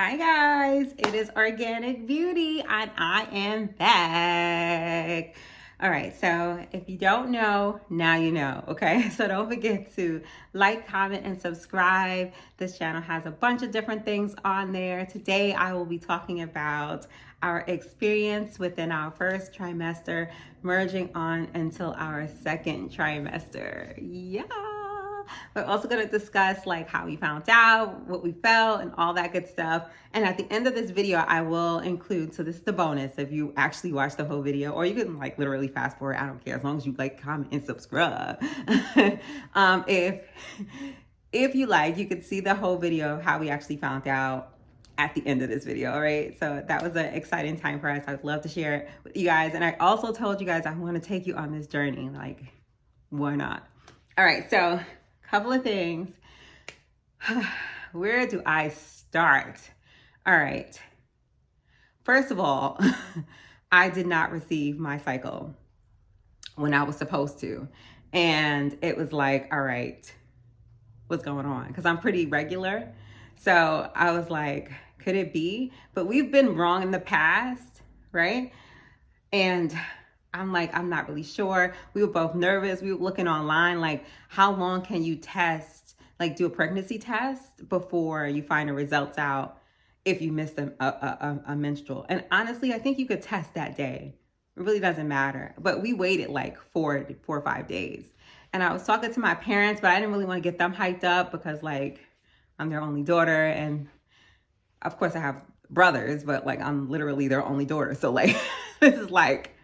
Hi guys, it is Organic Beauty and I am back. All right, so if you don't know, now you know, okay? So don't forget to like, comment, and subscribe. This channel has a bunch of different things on there. Today I will be talking about our experience within our first trimester, merging on until our second trimester. Yeah. We're also going to discuss like how we found out, what we felt, and all that good stuff. And at the end of this video, I will include, so this is the bonus if you actually watch the whole video, or you can like literally fast forward. I don't care, as long as you like, comment, and subscribe. If you like, you could see the whole video of how we actually found out at the end of this video. All right, so that was an exciting time for us. I'd love to share it with you guys. And I also told you guys I want to take you on this journey. Like, why not? All right, so couple of things. Where do I start? All right. First of all, I did not receive my cycle when I was supposed to. And it was like, all right, what's going on? Because I'm pretty regular. So I was like, could it be? But we've been wrong in the past, right? And I'm like, I'm not really sure. We were both nervous. We were looking online, like, how long can you test, like do a pregnancy test before you find the results out if you missed a menstrual? And honestly, I think you could test that day. It really doesn't matter. But we waited like four or 5 days. And I was talking to my parents, but I didn't really want to get them hyped up because like I'm their only daughter. And of course I have brothers, but like I'm literally their only daughter. So like, this is like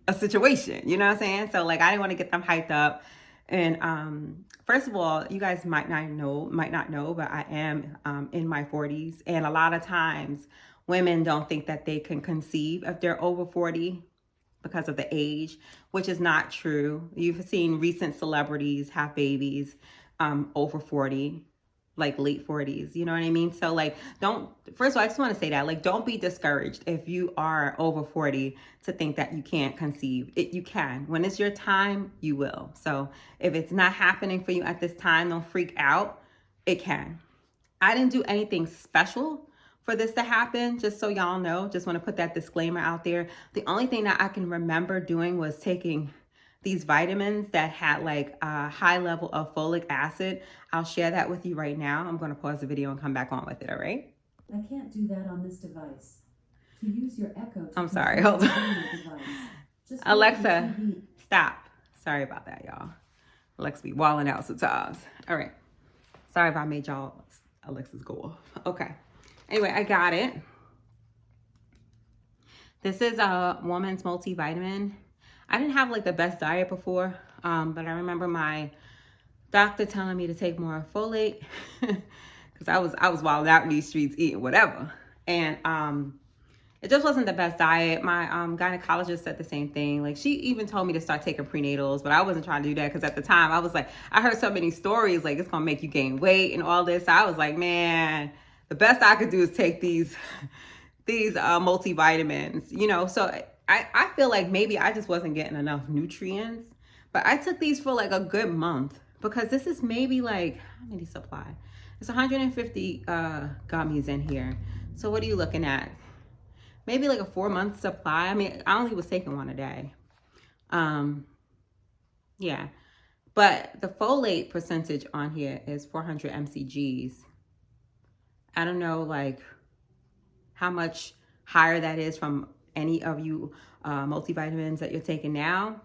a situation, you know what I'm saying? So like, I didn't want to get them hyped up. And first of all, you guys might not know, but I am in my 40s. And a lot of times women don't think that they can conceive if they're over 40 because of the age, which is not true. You've seen recent celebrities have babies over 40, like late 40s, you know what I mean? So like, first of all, I just want to say that, like, don't be discouraged if you are over 40 to think that you can't conceive. You can. When it's your time, you will. So if it's not happening for you at this time, don't freak out. It can. I didn't do anything special for this to happen, just so y'all know. Just want to put that disclaimer out there. The only thing that I can remember doing was taking these vitamins that had like a high level of folic acid. I'll share that with you right now. I'm going to pause the video and come back on with it, all right? I can't do that on this device. To use your Echo. I'm sorry, hold on. Alexa, stop. Sorry about that, y'all. Alexa be wilding out sometimes. All right. Sorry if I made y'all Alexa's go off. Okay. Anyway, I got it. This is a woman's multivitamin. I didn't have like the best diet before, but I remember my doctor telling me to take more folate because I was wild out in these streets eating whatever. And it just wasn't the best diet. My gynecologist said the same thing. Like, she even told me to start taking prenatals, but I wasn't trying to do that because at the time I was like, I heard so many stories like it's gonna make you gain weight and all this. So I was like, man, the best I could do is take these multivitamins, you know. So I feel like maybe I just wasn't getting enough nutrients, but I took these for like a good month because this is maybe like, how many supply? It's 150 gummies in here. So what are you looking at? Maybe like a 4-month supply. I mean, I only was taking one a day. Yeah, but the folate percentage on here is 400 mcgs. I don't know like how much higher that is from any of you multivitamins that you're taking now.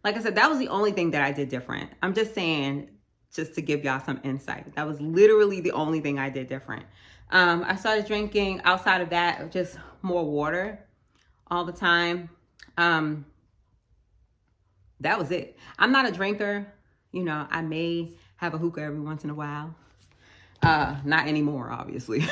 Like I said, that was the only thing that I did different. I'm just saying, just to give y'all some insight. That was literally the only thing I did different. I started drinking, outside of that, just more water all the time. That was it. I'm not a drinker. You know, I may have a hookah every once in a while. Not anymore, obviously,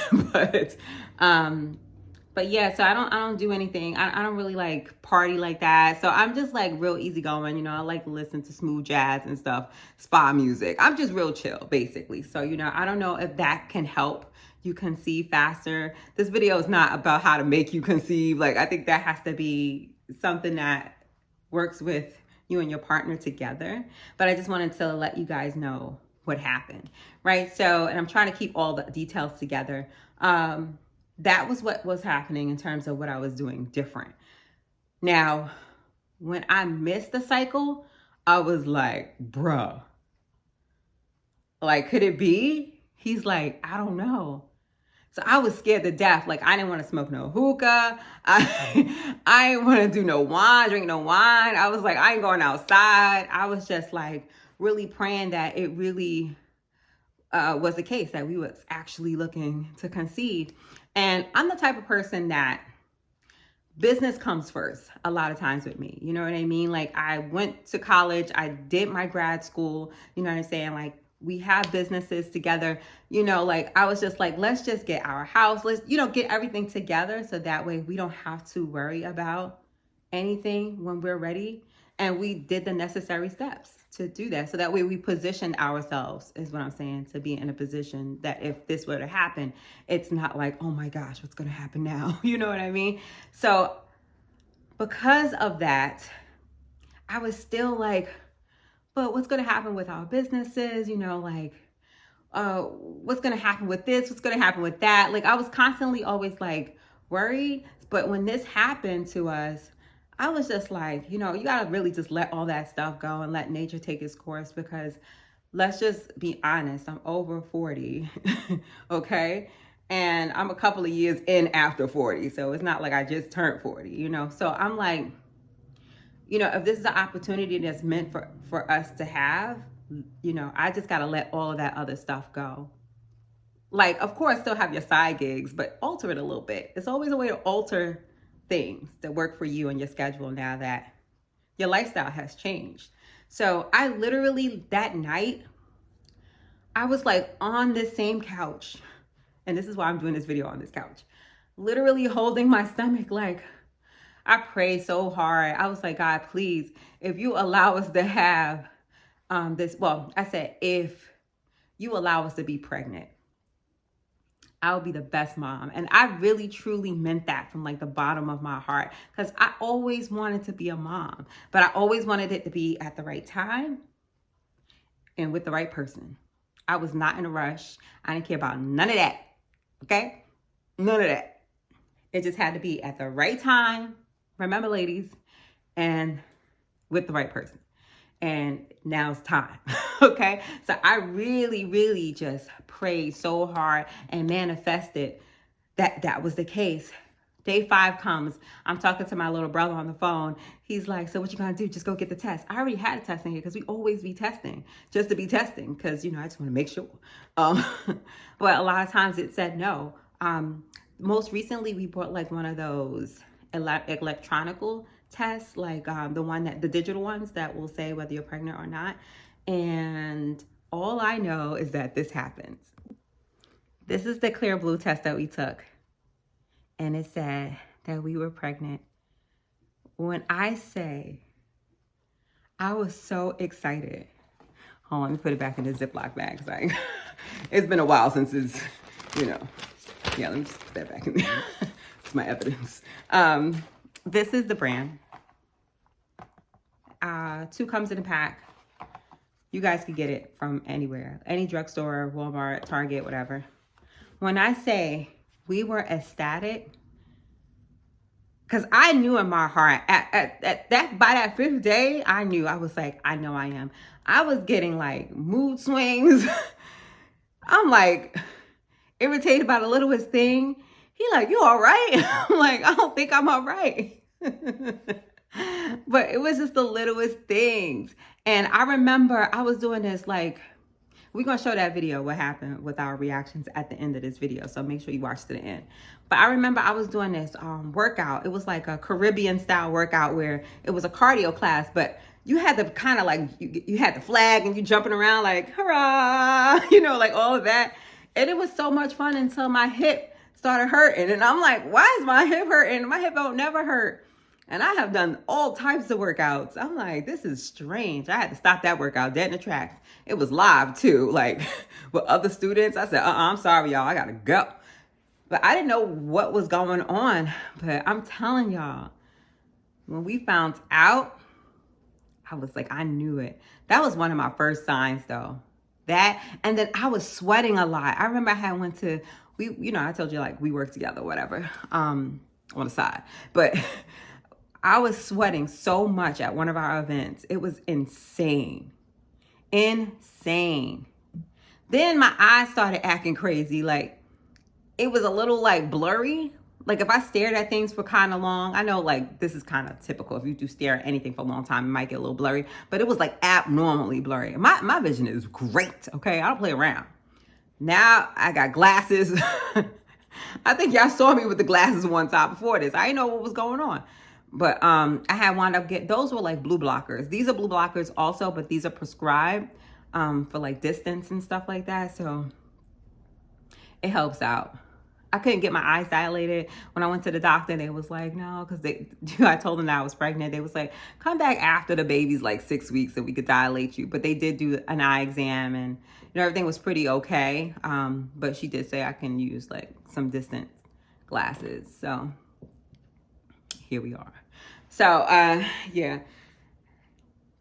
but yeah, so I don't do anything. I don't really like party like that. So I'm just like real easygoing. You know, I like to listen to smooth jazz and stuff, spa music. I'm just real chill, basically. So, you know, I don't know if that can help you conceive faster. This video is not about how to make you conceive. Like, I think that has to be something that works with you and your partner together. But I just wanted to let you guys know what happened, right? So, and I'm trying to keep all the details together. that was what was happening in terms of what I was doing different. Now, when I missed the cycle, I was like, bruh, like, could it be? He's like, I don't know. So I was scared to death. Like, I didn't want to smoke no hookah. I didn't want to do no wine, drink no wine. I was like, I ain't going outside. I was just like really praying that it really was the case, that we was actually looking to conceive. And I'm the type of person that business comes first a lot of times with me. You know what I mean? Like, I went to college, I did my grad school, you know what I'm saying? Like, we have businesses together, you know, like I was just like, let's just get our house, let's, you know, get everything together so that way we don't have to worry about anything when we're ready. And we did the necessary steps to do that. So that way we positioned ourselves, is what I'm saying, to be in a position that if this were to happen, it's not like, oh my gosh, what's going to happen now? You know what I mean? So because of that, I was still like, but what's going to happen with our businesses? You know, like, what's going to happen with this? What's going to happen with that? Like, I was constantly always like worried. But when this happened to us, I was just like, you know, you got to really just let all that stuff go and let nature take its course, because let's just be honest, I'm over 40, okay? And I'm a couple of years in after 40. So it's not like I just turned 40, you know? So I'm like, you know, if this is an opportunity that's meant for us to have, you know, I just got to let all of that other stuff go. Like, of course, still have your side gigs, but alter it a little bit. It's always a way to alter things that work for you and your schedule now that your lifestyle has changed. So I literally, that night, I was like on this same couch, and this is why I'm doing this video on this couch, literally holding my stomach. Like, I prayed so hard. I was like, God, please, if you allow us to have this, well, I said, if you allow us to be pregnant, I'll be the best mom. And I really, truly meant that from like the bottom of my heart, because I always wanted to be a mom, but I always wanted it to be at the right time and with the right person. I was not in a rush. I didn't care about none of that. Okay? None of that. It just had to be at the right time. Remember, ladies, and with the right person. And now it's time. Okay? So I really, really just prayed so hard and manifested that that was the case. Day 5 comes. I'm talking to my little brother on the phone. He's like, so what you gonna do? Just go get the test. I already had a testing here because we always be testing, just to be testing, because, you know, I just want to make sure. But a lot of times it said no. Most recently, we bought like one of those electronical tests, like the digital ones that will say whether you're pregnant or not. And all I know is that this happens. This is the clear blue test that we took. And it said that we were pregnant. When I say I was so excited. Hold on, let me put it back in the Ziploc bag. Like, it's been a while since it's, you know. Yeah, let me just put that back in there. It's my evidence. This is the brand. 2 comes in a pack. You guys can get it from anywhere. Any drugstore, Walmart, Target, whatever. When I say we were ecstatic, because I knew in my heart, at that by that 5th day, I knew. I was like, I know I am. I was getting like mood swings. I'm like irritated by the littlest thing. He like, you all right? I'm like, I don't think I'm all right. But it was just the littlest things. And I remember I was doing this, like, we're going to show that video, what happened with our reactions at the end of this video. So make sure you watch to the end. But I remember I was doing this workout. It was like a Caribbean style workout where it was a cardio class, but you had to kind of like, you had the flag and you jumping around like, hurrah, you know, like all of that. And it was so much fun until my hip started hurting. And I'm like, why is my hip hurting? My hip don't never hurt. And I have done all types of workouts. I'm like, this is strange. I had to stop that workout dead in the tracks. It was live too, like with other students. I said, I'm sorry, y'all, I gotta go. But I didn't know what was going on. But I'm telling y'all, when we found out, I was like, I knew it. That was one of my first signs though. That, and then I was sweating a lot. I remember I had went to I told you like we work together, whatever, on the side. But I was sweating so much at one of our events. It was insane. Insane. Then my eyes started acting crazy. Like it was a little like blurry. Like if I stared at things for kind of long, I know like this is kind of typical. If you do stare at anything for a long time, it might get a little blurry. But it was like abnormally blurry. My vision is great. Okay, I don't play around. Now I got glasses. I think y'all saw me with the glasses one time before this. I didn't know what was going on. But I had wound up getting, those were like blue blockers. These are blue blockers also, but these are prescribed for like distance and stuff like that. So it helps out. I couldn't get my eyes dilated. When I went to the doctor, they was like, no, because I told them that I was pregnant. They was like, come back after the baby's like 6 weeks and we could dilate you. But they did do an eye exam and everything was pretty okay. But she did say I can use like some distance glasses. So here we are. So yeah,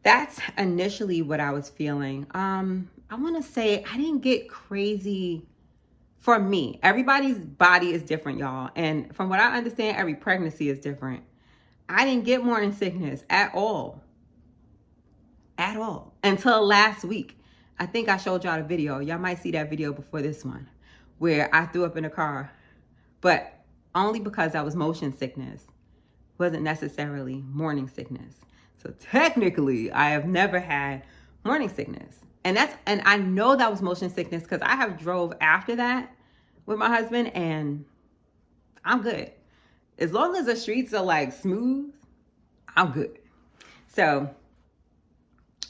that's initially what I was feeling. I want to say I didn't get crazy. For me, everybody's body is different, y'all. And from what I understand, every pregnancy is different. I didn't get morning sickness at all. At all. Until last week. I think I showed y'all the video. Y'all might see that video before this one. Where I threw up in the car. But only because that was motion sickness. Wasn't necessarily morning sickness. So technically, I have never had morning sickness. And I know that was motion sickness because I have drove after that with my husband and I'm good. As long as the streets are like smooth, I'm good. So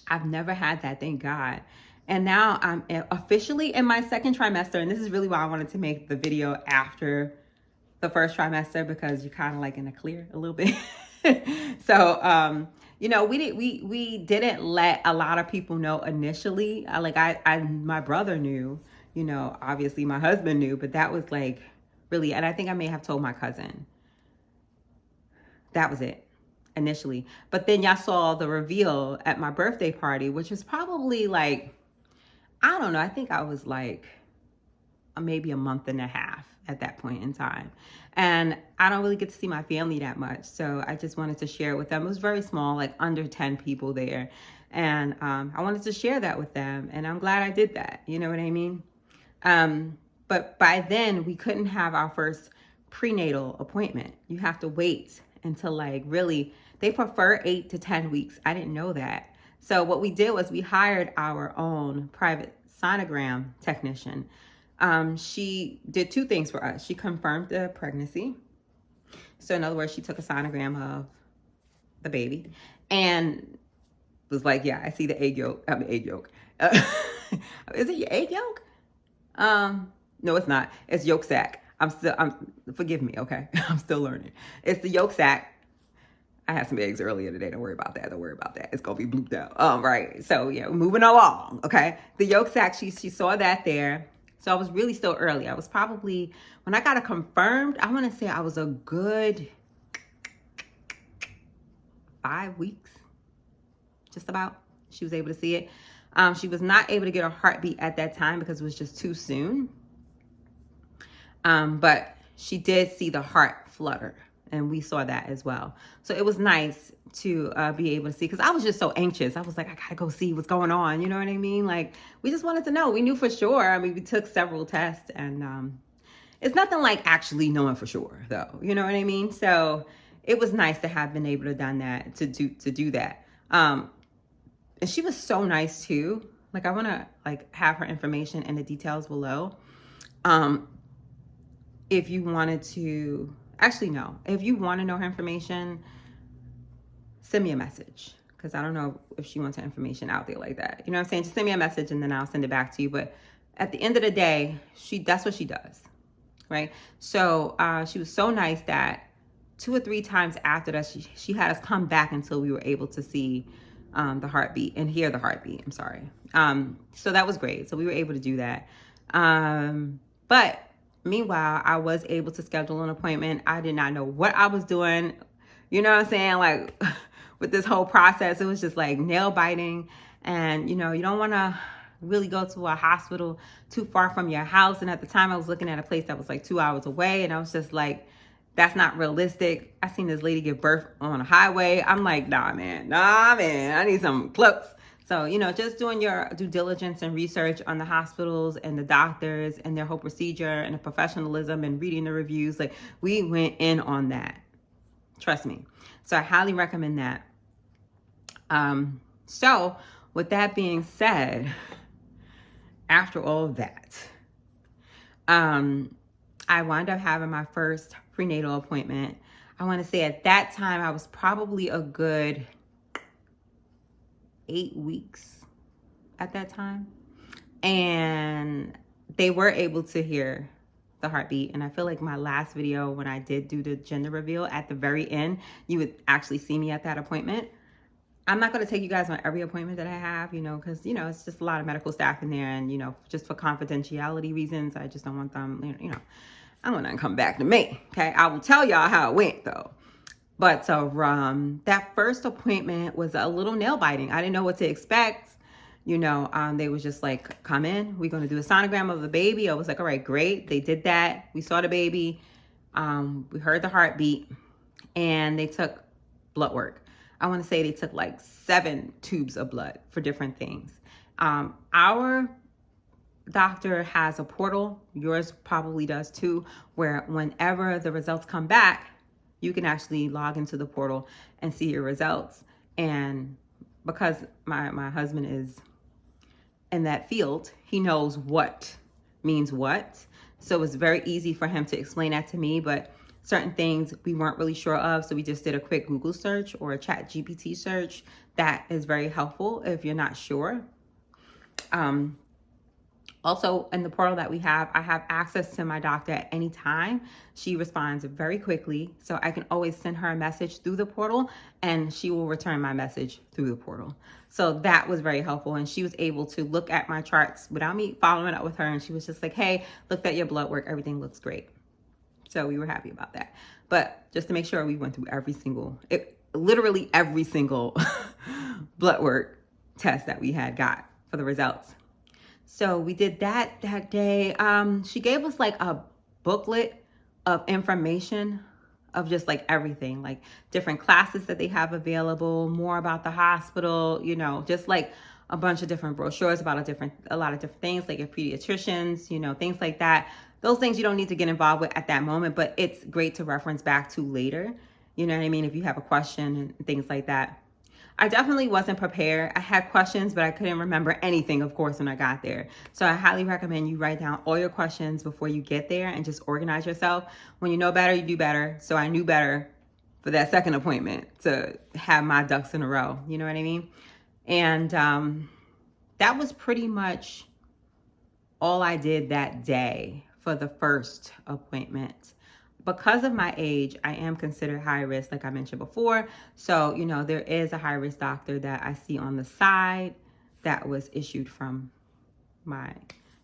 I've never had that, thank God. And now I'm officially in my second trimester. And this is really why I wanted to make the video after the first trimester because you're kind of like in the clear a little bit. So, we didn't let a lot of people know initially. My brother knew, obviously my husband knew, but that was like really, and I think I may have told my cousin. That was it initially. But then y'all saw the reveal at my birthday party, which was probably like, I don't know. I think I was like maybe a month and a half at that point in time. And I don't really get to see my family that much. So I just wanted to share it with them. It was very small, like under 10 people there. And I wanted to share that with them. And I'm glad I did that. You know what I mean? But by then we couldn't have our first prenatal appointment. You have to wait until like really, they prefer 8 to 10 weeks. I didn't know that. So what we did was we hired our own private sonogram technician. She did 2 things for us. She confirmed the pregnancy. So in other words, she took a sonogram of the baby and was like, yeah, I see the egg yolk. Egg yolk. Is it your egg yolk? No, it's not. It's yolk sac. Forgive me. Okay. I'm still learning. It's the yolk sac. I had some eggs earlier today. Don't worry about that. It's going to be blooped out. Right. So yeah, moving along. Okay. The yolk sac, she saw that there. So I was really still early. I was probably, when I got it confirmed, I want to say I was a good 5 weeks, just about. She was able to see it. She was not able to get a heartbeat at that time because it was just too soon. But she did see the heart flutter and we saw that as well. So it was nice to be able to see because I was just so anxious. I was like, I gotta go see what's going on. You know what I mean? Like we just wanted to know. We knew for sure. I mean, we took several tests and it's nothing like actually knowing for sure though. You know what I mean? So it was nice to have been able to done that, to do that. And she was so nice too. Like I want to like have her information and the details below. If you wanted to, actually no, if you want to know her information, send me a message because I don't know if she wants her information out there like that. You know what I'm saying? Just send me a message and then I'll send it back to you. But at the end of the day, that's what she does, right? So she was so nice that 2 or 3 times after that, she had us come back until we were able to see the heartbeat and hear the heartbeat. I'm sorry. So that was great. So we were able to do that. But meanwhile, I was able to schedule an appointment. I did not know what I was doing. You know what I'm saying? Like with this whole process, it was just like nail biting. And, you don't want to really go to a hospital too far from your house. And at the time I was looking at a place that was like 2 hours away, and I was just like, that's not realistic. I seen this lady give birth on a highway. I'm like, nah, man, I need something close. So, just doing your due diligence and research on the hospitals and the doctors and their whole procedure and the professionalism and reading the reviews. Like, we went in on that. Trust me. So I highly recommend that. So with that being said, after all of that, I wound up having my first prenatal appointment. I want to say at that time, I was probably a good 8 weeks at that time. And they were able to hear the heartbeat. And I feel like my last video, when I did do the gender reveal at the very end, you would actually see me at that appointment. I'm not going to take you guys on every appointment that I have, because, it's just a lot of medical staff in there. And, just for confidentiality reasons, I just don't want them, I want them to come back to me. Okay. I will tell y'all how it went though. But so that first appointment was a little nail biting. I didn't know what to expect. They was just like, come in, we're going to do a sonogram of the baby. I was like, all right, great. They did that. We saw the baby. We heard the heartbeat, and they took blood work. I want to say they took like 7 tubes of blood for different things. Our doctor has a portal. Yours probably does too, where whenever the results come back, you can actually log into the portal and see your results. And because my husband is in that field, he knows what means what. So it's very easy for him to explain that to me, but certain things we weren't really sure of. So we just did a quick Google search or a Chat GPT search. That is very helpful if you're not sure. Also, in the portal that we have, I have access to my doctor at any time. She responds very quickly, so I can always send her a message through the portal, and she will return my message through the portal. So that was very helpful, and she was able to look at my charts without me following up with her, and she was just like, hey, looked at your blood work, everything looks great. So we were happy about that. But just to make sure, we went through literally every single blood work test that we had got for the results. So we did that day. She gave us like a booklet of information of just like everything, like different classes that they have available, more about the hospital, just like a bunch of different brochures about a lot of different things, like your pediatricians, things like that. Those things you don't need to get involved with at that moment, but it's great to reference back to later. You know what I mean? If you have a question and things like that. I definitely wasn't prepared. I had questions, but I couldn't remember anything, of course, when I got there. So I highly recommend you write down all your questions before you get there and just organize yourself. When you know better, you do better. So I knew better for that second appointment to have my ducks in a row. You know what I mean? And that was pretty much all I did that day for the first appointment. Because of my age, I am considered high risk, like I mentioned before. So, there is a high risk doctor that I see on the side that was issued from my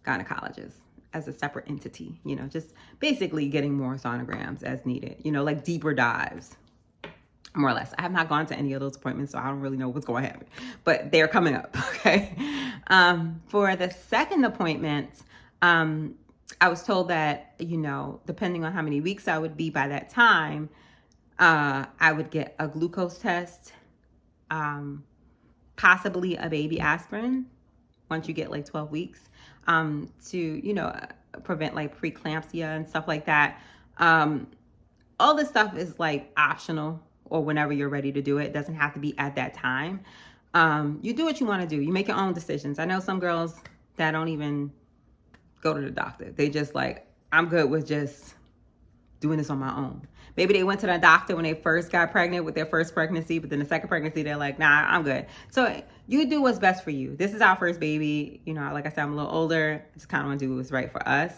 gynecologist as a separate entity, just basically getting more sonograms as needed, like deeper dives, more or less. I have not gone to any of those appointments, so I don't really know what's going to happen, but they're coming up, okay? For the second appointment, I was told that, depending on how many weeks I would be by that time, I would get a glucose test, possibly a baby aspirin once you get like 12 weeks, to, prevent like preeclampsia and stuff like that. All this stuff is like optional or whenever you're ready to do it. It doesn't have to be at that time. You do what you want to do. You make your own decisions. I know some girls that don't even go to the doctor. They just like, I'm good with just doing this on my own. Maybe they went to the doctor when they first got pregnant with their first pregnancy, but then the second pregnancy, they're like, nah, I'm good. So you do what's best for you. This is our first baby. Like I said, I'm a little older. I just kind of want to do what's right for us.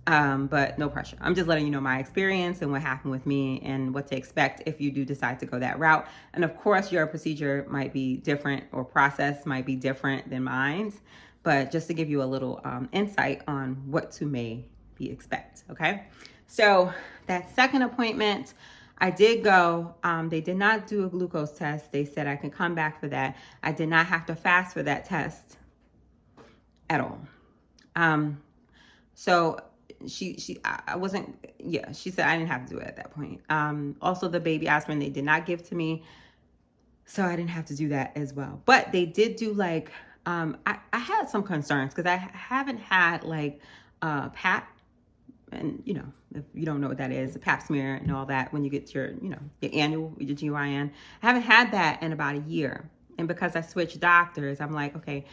But no pressure. I'm just letting you know my experience and what happened with me and what to expect if you do decide to go that route. And of course, your procedure might be different or process might be different than mine's. But just to give you a little insight on what to maybe expect, okay? So that second appointment, I did go. They did not do a glucose test. They said I can come back for that. I did not have to fast for that test. at all. So I wasn't, yeah, she said I didn't have to do it at that point. Also the baby aspirin they did not give to me, so I didn't have to do that as well. But they did do like, I had some concerns because I haven't had like PAP, and you know, if you don't know what that is, a pap smear and all that, when you get your, you know, your annual, your GYN. I haven't had that in about a year. And because I switched doctors, I'm like, okay,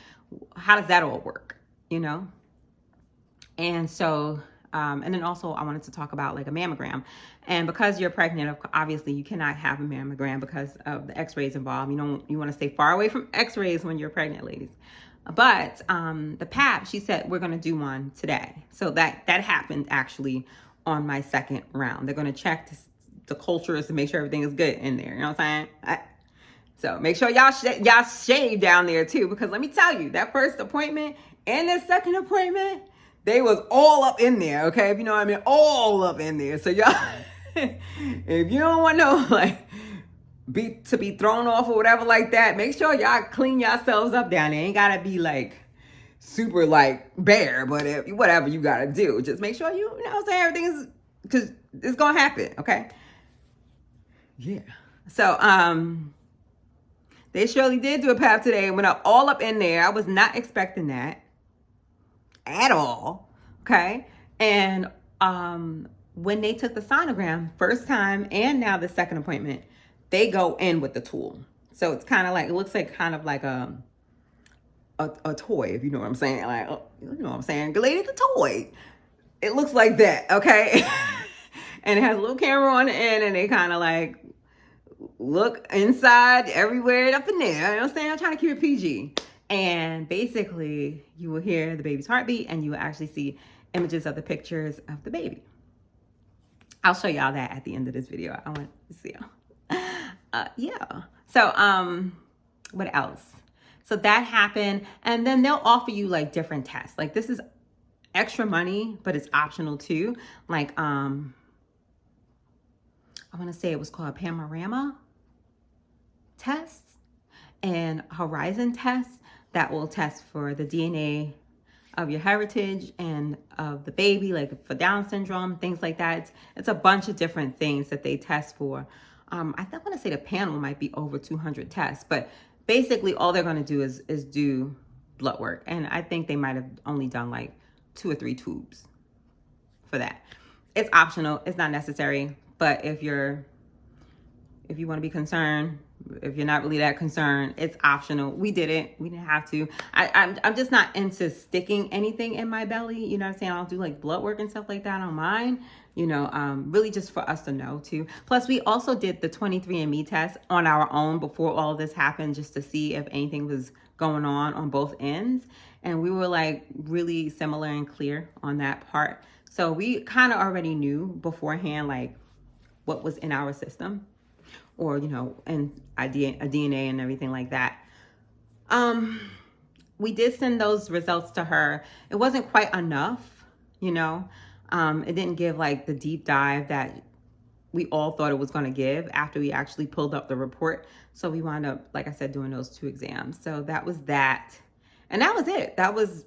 how does that all work? You know? And so, and then also I wanted to talk about like a mammogram. And because you're pregnant, obviously you cannot have a mammogram because of the x-rays involved. You want to stay far away from x-rays when you're pregnant, ladies. But the PAP, she said, we're going to do one today. So that happened actually on my second round. They're going to check the cultures to make sure everything is good in there. You know what I'm saying? So make sure y'all shave down there too, because let me tell you, that first appointment and that second appointment, they was all up in there, okay? If you know what I mean, all up in there. So y'all, if you don't want no like be thrown off or whatever like that, make sure y'all clean yourselves up down there. Ain't gotta be like super like bare, but whatever you gotta do, just make sure you know what I'm saying, everything is, because it's gonna happen, okay? Yeah. So they surely did do a PAP today and went up all up in there. I was not expecting that at all. Okay. And when they took the sonogram first time and now the second appointment, they go in with the tool. So it's kind of like, it looks like kind of like a toy, if you know what I'm saying. Like, you know what I'm saying? Lady, it's a toy. It looks like that. Okay. And it has a little camera on the end, and they kind of like look inside everywhere up in there. You know what I'm saying? I'm trying to keep it PG. And basically, you will hear the baby's heartbeat, and you will actually see images of the pictures of the baby. I'll show y'all that at the end of this video. I want to see y'all. Yeah. So, what else? So that happened, and then they'll offer you like different tests. Like this is extra money, but it's optional too. Like, I want to say it was called Panorama tests and Horizon tests that will test for the DNA of your heritage and of the baby, like for Down syndrome, things like that. It's a bunch of different things that they test for. I want to say the panel might be over 200 tests, but basically all they're going to do is do blood work. And I think they might have only done like 2 or 3 tubes for that. It's optional. It's not necessary. But if you want to be concerned, if you're not really that concerned, it's optional. We did it. We didn't have to. I'm just not into sticking anything in my belly. You know what I'm saying? I'll do like blood work and stuff like that on mine. You know, really just for us to know too. Plus, we also did the 23andMe test on our own before all this happened, just to see if anything was going on both ends. And we were like really similar and clear on that part. So we kind of already knew beforehand, like what was in our system, or, you know, and a DNA and everything like that. We did send those results to her. It wasn't quite enough, you know. It didn't give like the deep dive that we all thought it was going to give after we actually pulled up the report. So we wound up, like I said, doing those 2 exams. So that was that. And that was it. That was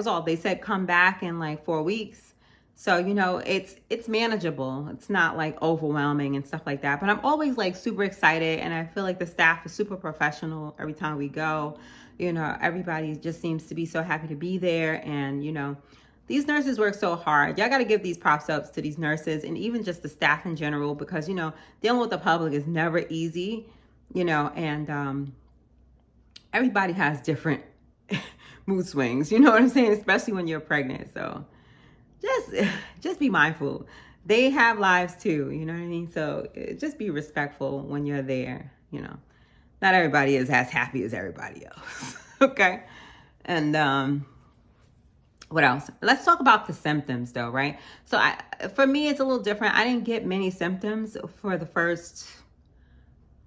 all. They said come back in like 4 weeks. So, you know, it's manageable. It's not like overwhelming and stuff like that. But I'm always like super excited, and I feel like the staff is super professional every time we go. You know, everybody just seems to be so happy to be there. And, you know, these nurses work so hard. Y'all got to give these props ups to these nurses and even just the staff in general, because, you know, dealing with the public is never easy, you know, and everybody has different mood swings. You know what I'm saying? Especially when you're pregnant. So just be mindful. They have lives too, you know what I mean? So just be respectful when you're there, you know. Not everybody is as happy as everybody else. Okay? And what else? Let's talk about the symptoms though, right? So for me, it's a little different. I didn't get many symptoms for the first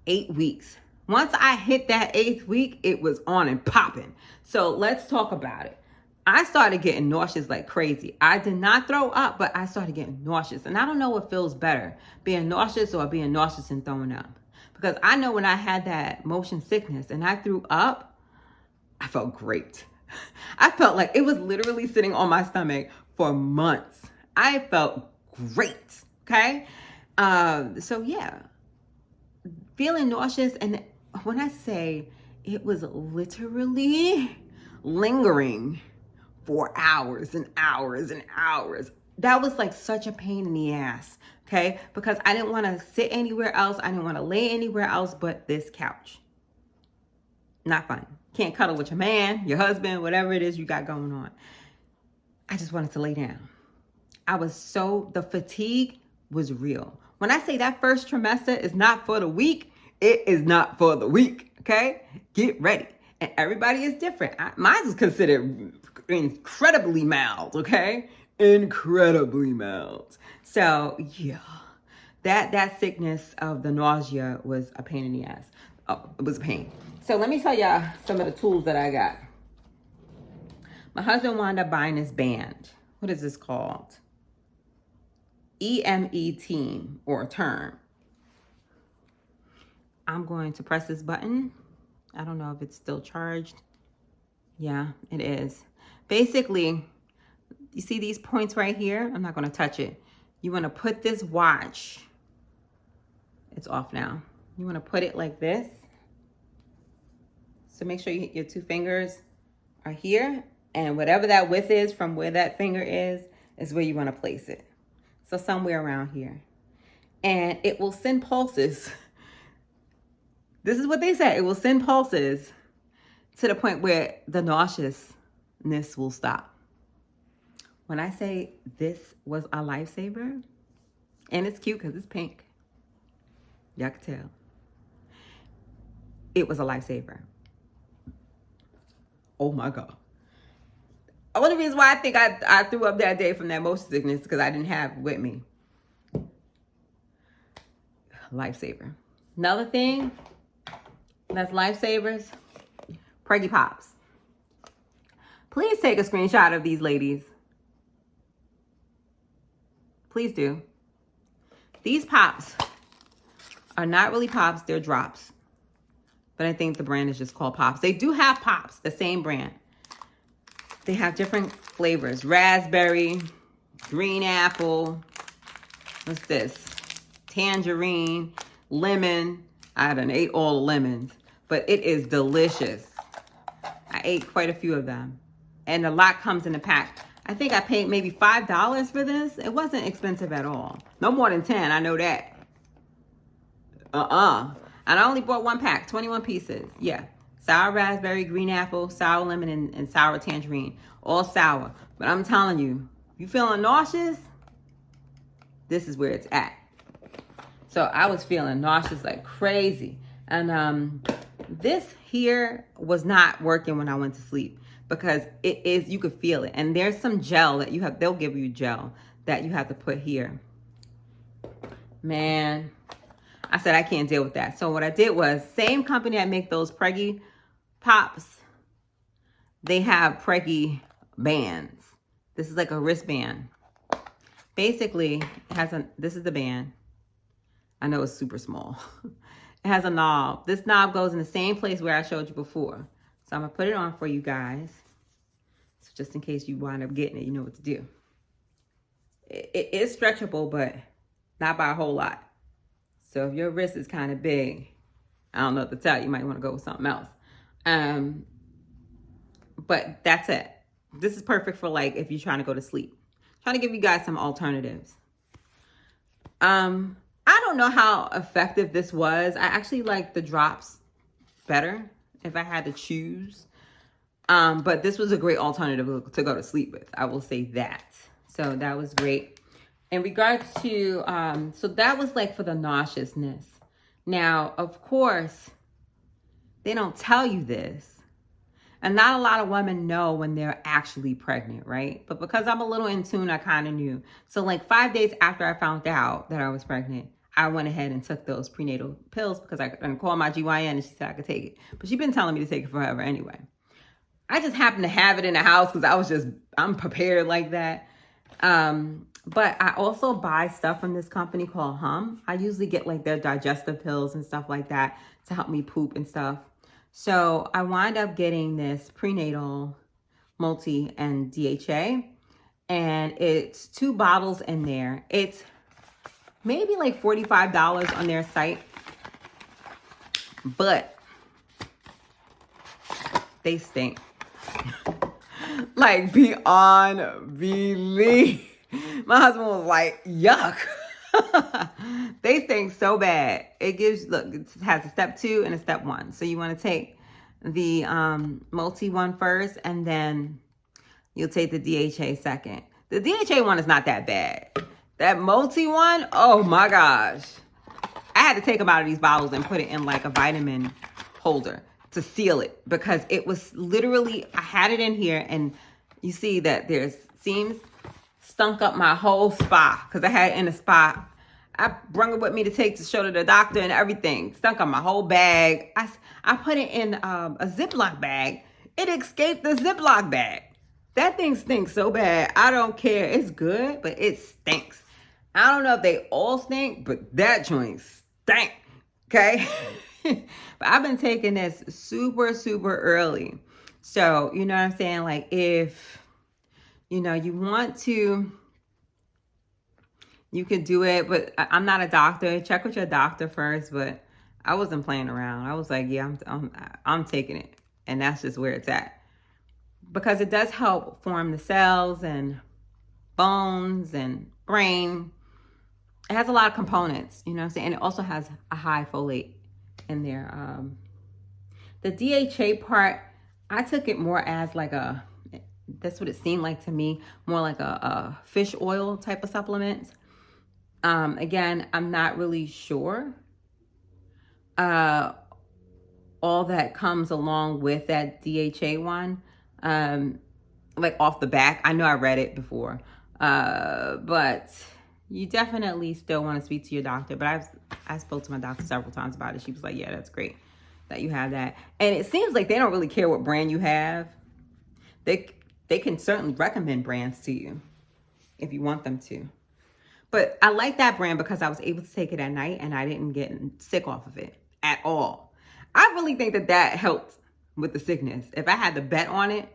8 weeks. Once I hit that 8th week, it was on and popping. So let's talk about it. I started getting nauseous like crazy. I did not throw up, but I started getting nauseous. And I don't know what feels better, being nauseous or being nauseous and throwing up. Because I know when I had that motion sickness and I threw up, I felt great. I felt like it was literally sitting on my stomach for months. I felt great. Okay. So yeah, feeling nauseous. And when I say it was literally lingering for hours and hours and hours, that was like such a pain in the ass. Okay. Because I didn't want to sit anywhere else. I didn't want to lay anywhere else but this couch. Not fun. Can't cuddle with your man, your husband, whatever it is you got going on. I just wanted to lay down. The fatigue was real. When I say that first trimester is not for the weak, it is not for the weak, okay? Get ready. And everybody is different. Mine is considered incredibly mild, okay? Incredibly mild. So, yeah, that sickness of the nausea was a pain in the ass. Oh, it was a pain. So let me tell y'all some of the tools that I got. My husband wound up buying this band. What is this called? EME team or term. I'm going to press this button. I don't know if it's still charged. Yeah, it is. Basically, you see these points right here? I'm not going to touch it. You want to put this watch. It's off now. You want to put it like this. So make sure your 2 fingers are here. And whatever that width is from where that finger is where you want to place it. So somewhere around here. And it will send pulses. This is what they say. It will send pulses to the point where the nauseousness will stop. When I say this was a lifesaver, and it's cute because it's pink. Y'all can tell. It was a lifesaver. Oh my God. The only reason why I think I threw up that day from that motion sickness because I didn't have it with me. Lifesaver. Another thing that's lifesavers, Preggy Pops. Please take a screenshot of these ladies. Please do. These pops are not really pops, they're drops. But I think the brand is just called Pops. They do have Pops, the same brand. They have different flavors. Raspberry, green apple. What's this? Tangerine, lemon. I done ate all the lemons. But it is delicious. I ate quite a few of them. And a lot comes in a pack. I think I paid maybe $5 for this. It wasn't expensive at all. No more than 10, I know that. And I only bought 1 pack, 21 pieces. Yeah. Sour raspberry, green apple, sour lemon, and sour tangerine. All sour. But I'm telling you, you feeling nauseous? This is where it's at. So I was feeling nauseous like crazy. And this here was not working when I went to sleep. Because it is, you could feel it. And there's some gel that you have, they'll give you gel that you have to put here. Man, I said I can't deal with that. So what I did was, same company that make those Preggy Pops, they have Preggy bands. This is like a wristband. Basically, it has this is the band. I know it's super small. It has a knob. This knob goes in the same place where I showed you before. So I'm going to put it on for you guys. So just in case you wind up getting it, you know what to do. It is stretchable, but not by a whole lot. So if your wrist is kind of big, I don't know what to tell you. You might want to go with something else. But that's it. This is perfect for like if you're trying to go to sleep. Trying to give you guys some alternatives. I don't know how effective this was. I actually like the drops better if I had to choose. But this was a great alternative to go to sleep with. I will say that. So that was great. In regards to, so that was like for the nauseousness. Now, of course, they don't tell you this. And not a lot of women know when they're actually pregnant, right? But because I'm a little in tune, I kind of knew. So like 5 days after I found out that I was pregnant, I went ahead and took those prenatal pills because I called my GYN and she said I could take it. But she's been telling me to take it forever anyway. I just happened to have it in the house because I'm prepared like that. But I also buy stuff from this company called Hum. I usually get like their digestive pills and stuff like that to help me poop and stuff. So I wind up getting this prenatal multi and DHA. And it's 2 bottles in there. It's maybe like $45 on their site, but they stink. Like beyond belief. My husband was like, yuck. They stink so bad. It has a step 2 and a step 1. So you want to take the multi one first, and then you'll take the DHA second. The DHA one is not that bad. That multi one, oh my gosh. I had to take them out of these bottles and put it in like a vitamin holder to seal it, because it was literally, I had it in here, and you see that there's seams, stunk up my whole spa, because I had it in the spa. I brought it with me to take to show to the doctor and everything. Stunk up my whole bag. I put it in a Ziploc bag. It escaped the Ziploc bag. That thing stinks so bad. I don't care. It's good, but it stinks. I don't know if they all stink, but that joint stank. Okay? But I've been taking this super, super early. So, you know what I'm saying? Like, if, you know, you want to, you could do it, but I'm not a doctor. Check with your doctor first, but I wasn't playing around. I was like, yeah, I'm taking it. And that's just where it's at. Because it does help form the cells and bones and brain. It has a lot of components, you know what I'm saying? And it also has a high folate in there. The DHA part, I took it more as like that's what it seemed like to me, more like a fish oil type of supplement. Again, I'm not really sure all that comes along with that DHA one. Like off the back. I know I read it before. But you definitely still want to speak to your doctor. But I spoke to my doctor several times about it. She was like, yeah, that's great that you have that. And it seems like they don't really care what brand you have. They can certainly recommend brands to you if you want them to. But I like that brand because I was able to take it at night and I didn't get sick off of it at all. I really think that helped with the sickness. If I had to bet on it,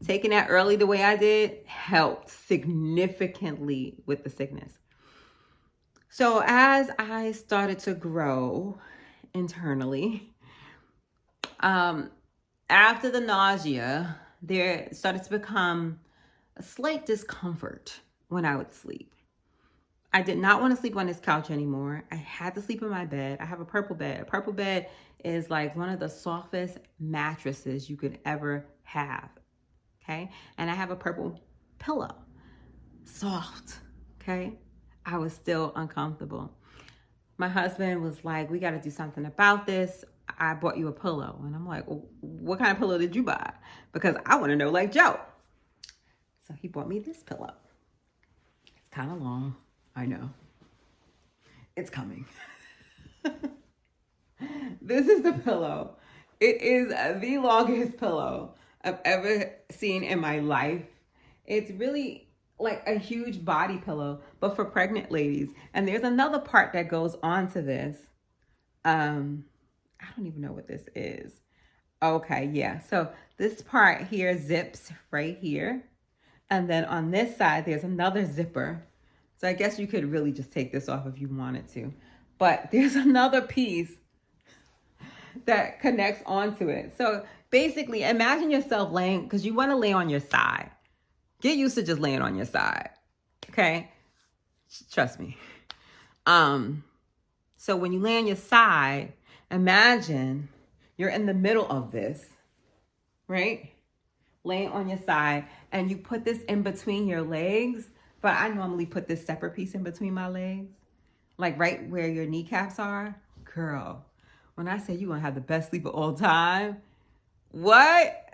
taking that early the way I did helped significantly with the sickness. So as I started to grow internally, after the nausea, there started to become a slight discomfort when I would sleep. I did not want to sleep on this couch anymore. I had to sleep in my bed. I have a purple bed. A purple bed is like one of the softest mattresses you could ever have. Okay? And I have a purple pillow. Soft. Okay? I was still uncomfortable. My husband was like, we got to do something about this. I bought you a pillow. And I'm like, well, what kind of pillow did you buy? Because I want to know like Joe. So he bought me this pillow. It's kind of long. I know. It's coming. This is the pillow. It is the longest pillow I've ever seen in my life. It's really like a huge body pillow, but for pregnant ladies. And there's another part that goes on to this. I don't even know what this is. Okay, yeah. So this part here zips right here. And then on this side, there's another zipper. So I guess you could really just take this off if you wanted to. But there's another piece that connects onto it. So basically, imagine yourself laying, because you want to lay on your side. Get used to just laying on your side. Okay? Trust me. So when you lay on your side, imagine you're in the middle of this, right? Laying on your side, and you put this in between your legs. But I normally put this separate piece in between my legs, like right where your kneecaps are. Girl, when I say you're going to have the best sleep of all time, what?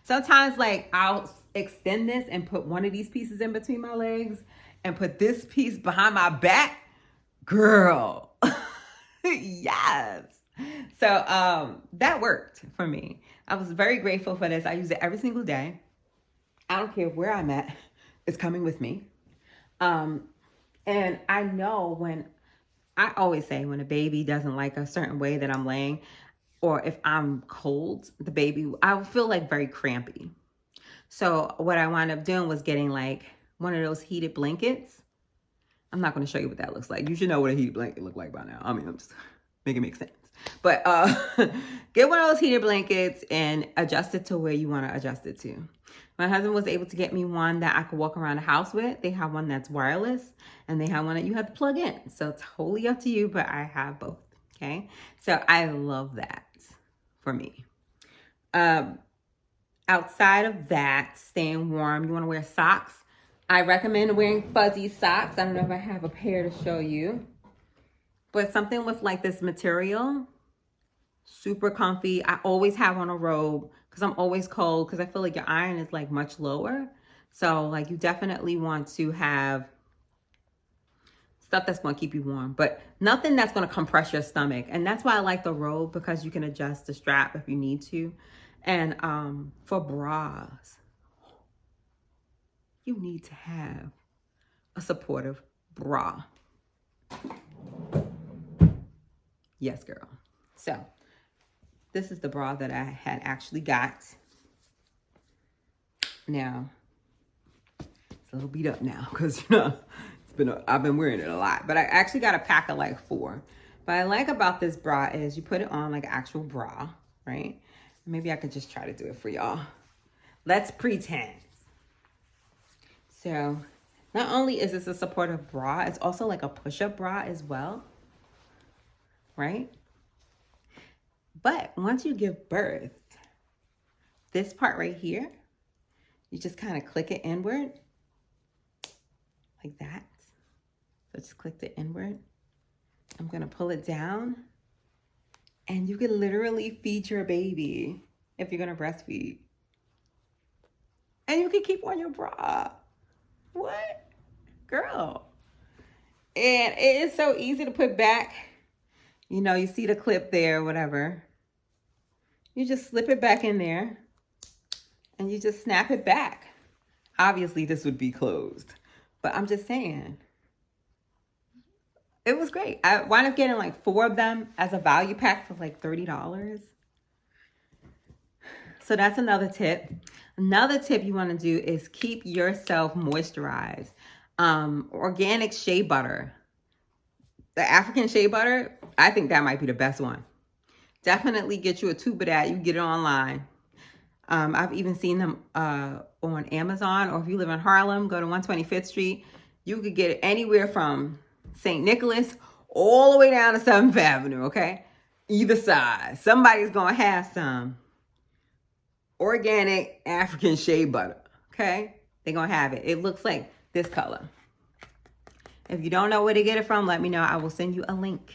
Sometimes like I'll extend this and put one of these pieces in between my legs and put this piece behind my back. Girl, yes. So that worked for me. I was very grateful for this. I use it every single day. I don't care where I'm at. It's coming with me. And I know I always say when a baby doesn't like a certain way that I'm laying, or if I'm cold, the baby, I feel like very crampy. So what I wound up doing was getting like one of those heated blankets. I'm not going to show you what that looks like. You should know what a heated blanket look like by now. I mean, I'm just making it make sense. But get one of those heated blankets and adjust it to where you want to adjust it to. My husband was able to get me one that I could walk around the house with. They have one that's wireless, and they have one that you have to plug in. So totally up to you, but I have both. Okay. So I love that for me. Outside of that, staying warm, you want to wear socks. I recommend wearing fuzzy socks. I don't know if I have a pair to show you, but something with like this material, super comfy. I always have on a robe because I'm always cold, because I feel like your iron is like much lower. So like you definitely want to have stuff that's going to keep you warm, but nothing that's going to compress your stomach. And that's why I like the robe, because you can adjust the strap if you need to. And for bras, you need to have a supportive bra. Yes, girl. So this is the bra that I had actually got. Now, it's a little beat up now because, I've been wearing it a lot. But I actually got a pack of like 4. What I like about this bra is you put it on like an actual bra, right? Maybe I could just try to do it for y'all. Let's pretend. So not only is this a supportive bra, it's also like a push-up bra as well, right? But once you give birth, this part right here, you just kind of click it inward like that. So just click it inward. I'm going to pull it down, and you can literally feed your baby if you're going to breastfeed. And you can keep on your bra. What? Girl. And it is so easy to put back. You know, you see the clip there, whatever. You just slip it back in there and you just snap it back. Obviously, this would be closed, but I'm just saying. It was great. I wound up getting like 4 of them as a value pack for like $30. So that's another tip. Another tip you want to do is keep yourself moisturized. Organic shea butter. The African shea butter, I think that might be the best one. Definitely get you a tube of that. You can get it online. I've even seen them on Amazon, or if you live in Harlem, go to 125th Street. You could get it anywhere from St. Nicholas all the way down to 7th Avenue, okay? Either side. Somebody's going to have some organic African shea butter, okay? They're going to have it. It looks like this color. If you don't know where to get it from, let me know. I will send you a link.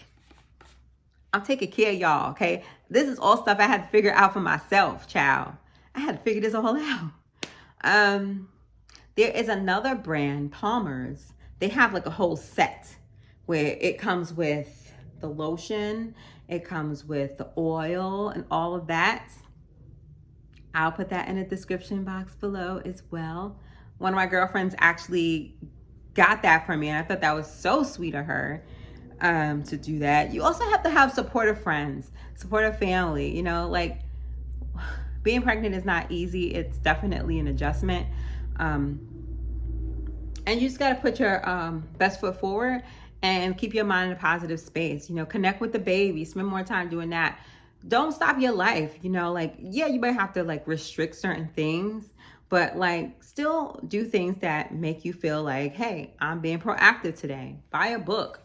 I'm taking care of y'all, okay? This is all stuff I had to figure out for myself, child. I had to figure this all out. There is another brand, Palmer's. They have like a whole set where it comes with the lotion, it comes with the oil and all of that. I'll put that in the description box below as well. One of my girlfriends actually got that for me, and I thought that was so sweet of her to do that. You also have to have supportive friends, supportive family. You know, like being pregnant is not easy. It's definitely an adjustment. And you just got to put your best foot forward and keep your mind in a positive space. You know, connect with the baby, spend more time doing that. Don't stop your life. You know, like, yeah, you might have to like restrict certain things, but like still do things that make you feel like, hey, I'm being proactive today. Buy a book,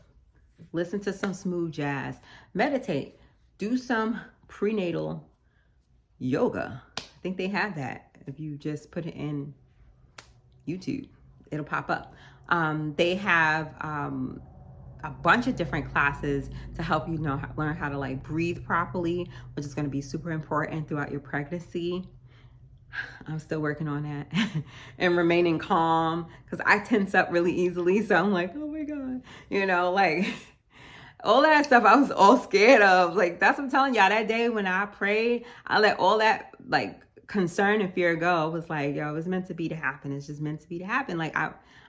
listen to some smooth jazz, meditate, do some prenatal yoga. I think they have that. If you just put it in YouTube, it'll pop up. They have a bunch of different classes to help you learn how to like breathe properly, which is going to be super important throughout your pregnancy. I'm still working on that. And remaining calm, because I tense up really easily. So I'm like, oh my God, you know, like all that stuff I was all scared of. Like, that's what I'm telling y'all. That day when I prayed, I let all that like concern and fear go. It was like, yo, it was meant to be to happen. It's just meant to be to happen. Like,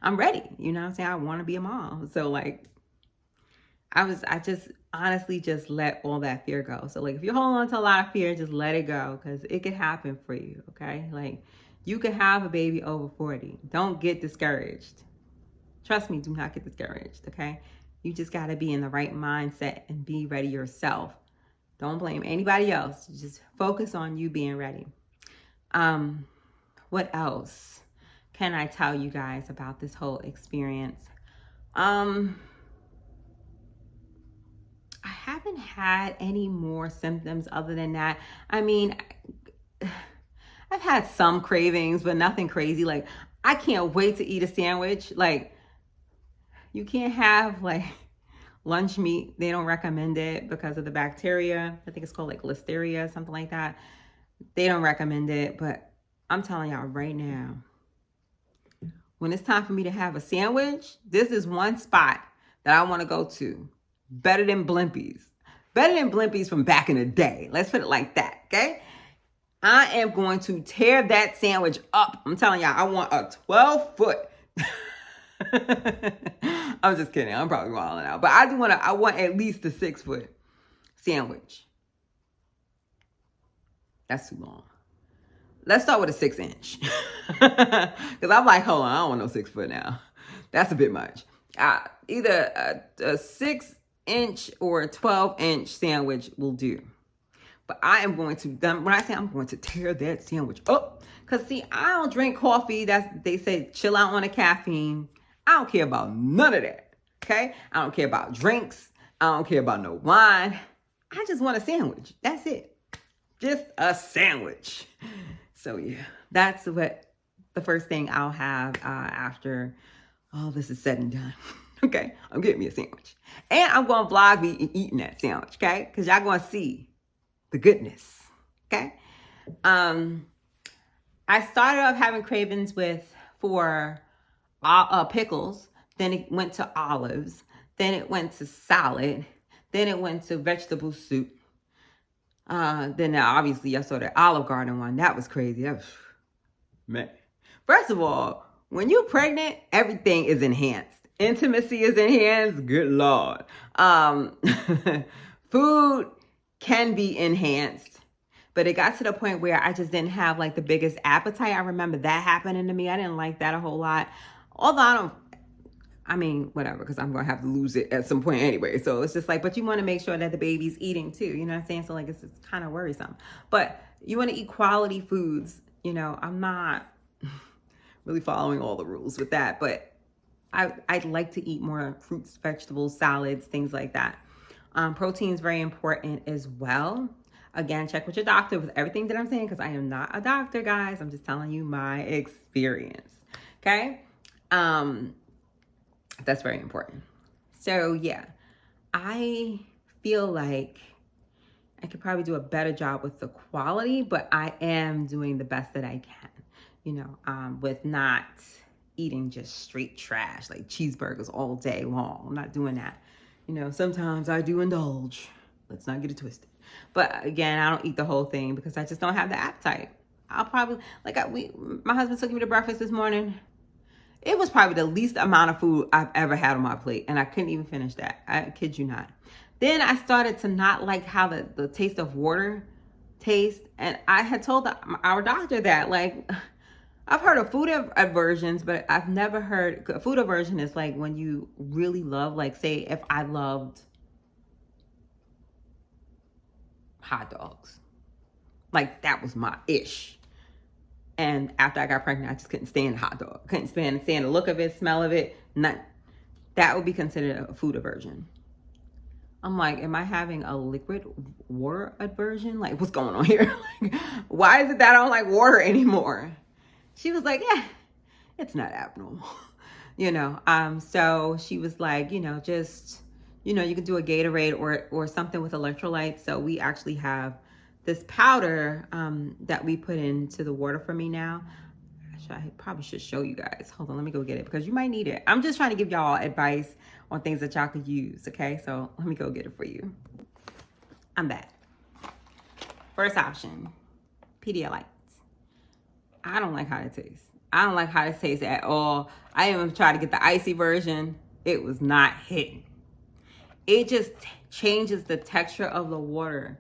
I'm ready. You know what I'm saying? I want to be a mom. So like, I just honestly just let all that fear go. So like if you're holding on to a lot of fear, just let it go because it could happen for you. Okay. Like you could have a baby over 40. Don't get discouraged. Trust me, do not get discouraged. Okay. You just got to be in the right mindset and be ready yourself. Don't blame anybody else. Just focus on you being ready. What else can I tell you guys about this whole experience? I haven't had any more symptoms other than that. I mean, I've had some cravings, but nothing crazy. Like, I can't wait to eat a sandwich. Like, you can't have like lunch meat. They don't recommend it because of the bacteria. I think it's called like listeria, something like that. They don't recommend it, but I'm telling y'all right now, when it's time for me to have a sandwich, this is one spot that I want to go to. Better than Blimpies. Better than Blimpies from back in the day. Let's put it like that, okay? I am going to tear that sandwich up. I'm telling y'all, I want a 12-foot. I'm just kidding. I'm probably wilding out. But I want at least a 6-foot sandwich. That's too long. Let's start with a 6-inch. Because I'm like, hold on, I don't want no 6 foot now. That's a bit much. Either a 6-inch or a 12-inch sandwich will do. But I am going to, when I say I'm going to tear that sandwich up, because see, I don't drink coffee. They say chill out on the caffeine. I don't care about none of that. Okay? I don't care about drinks. I don't care about no wine. I just want a sandwich. That's it. Just a sandwich. So yeah, that's what the first thing I'll have after all this is said and done. Okay, I'm getting me a sandwich. And I'm going to vlog me eating that sandwich, okay? Because y'all going to see the goodness, okay? I started off having cravings for pickles. Then it went to olives. Then it went to salad. Then it went to vegetable soup. Then obviously I saw the Olive Garden one. That was crazy. Man. First of all, when you're pregnant, everything is enhanced. Intimacy is enhanced. Good Lord. Food can be enhanced. But it got to the point where I just didn't have like the biggest appetite. I remember that happening to me. I didn't like that a whole lot. Although whatever, because I'm going to have to lose it at some point anyway. So it's just like, but you want to make sure that the baby's eating too. You know what I'm saying? So like, it's kind of worrisome. But you want to eat quality foods. You know, I'm not really following all the rules with that. But I'd like to eat more fruits, vegetables, salads, things like that. Protein is very important as well. Again, check with your doctor with everything that I'm saying because I am not a doctor, guys. I'm just telling you my experience. Okay? That's very important. So yeah, I feel like I could probably do a better job with the quality, but I am doing the best that I can, you know, with not eating just straight trash, like cheeseburgers all day long. I'm not doing that. You know, sometimes I do indulge. Let's not get it twisted. But again, I don't eat the whole thing because I just don't have the appetite. I'll probably, my husband took me to breakfast this morning. It was probably the least amount of food I've ever had on my plate. And I couldn't even finish that. I kid you not. Then I started to not like how the taste of water tastes. And I had told our doctor that, like, I've heard of food aversions, but I've never heard, food aversion is like when you really love, like say if I loved hot dogs. Like that was my ish. And after I got pregnant, I just couldn't stand hot dog. Couldn't stand the look of it, smell of it. That would be considered a food aversion. I'm like, am I having a liquid water aversion? Like, what's going on here? Like, why is it that I don't like water anymore? She was like, yeah, it's not abnormal. You know, so she was like, you know, just, you know, you can do a Gatorade or something with electrolytes. So we actually have this powder that we put into the water for me now. I probably should show you guys. Hold on, let me go get it because you might need it. I'm just trying to give y'all advice on things that y'all could use, okay? So let me go get it for you. I'm back. First option, Pedialyte. I don't like how it tastes. I don't like how it tastes at all. I even tried to get the icy version. It was not hitting. it just changes the texture of the water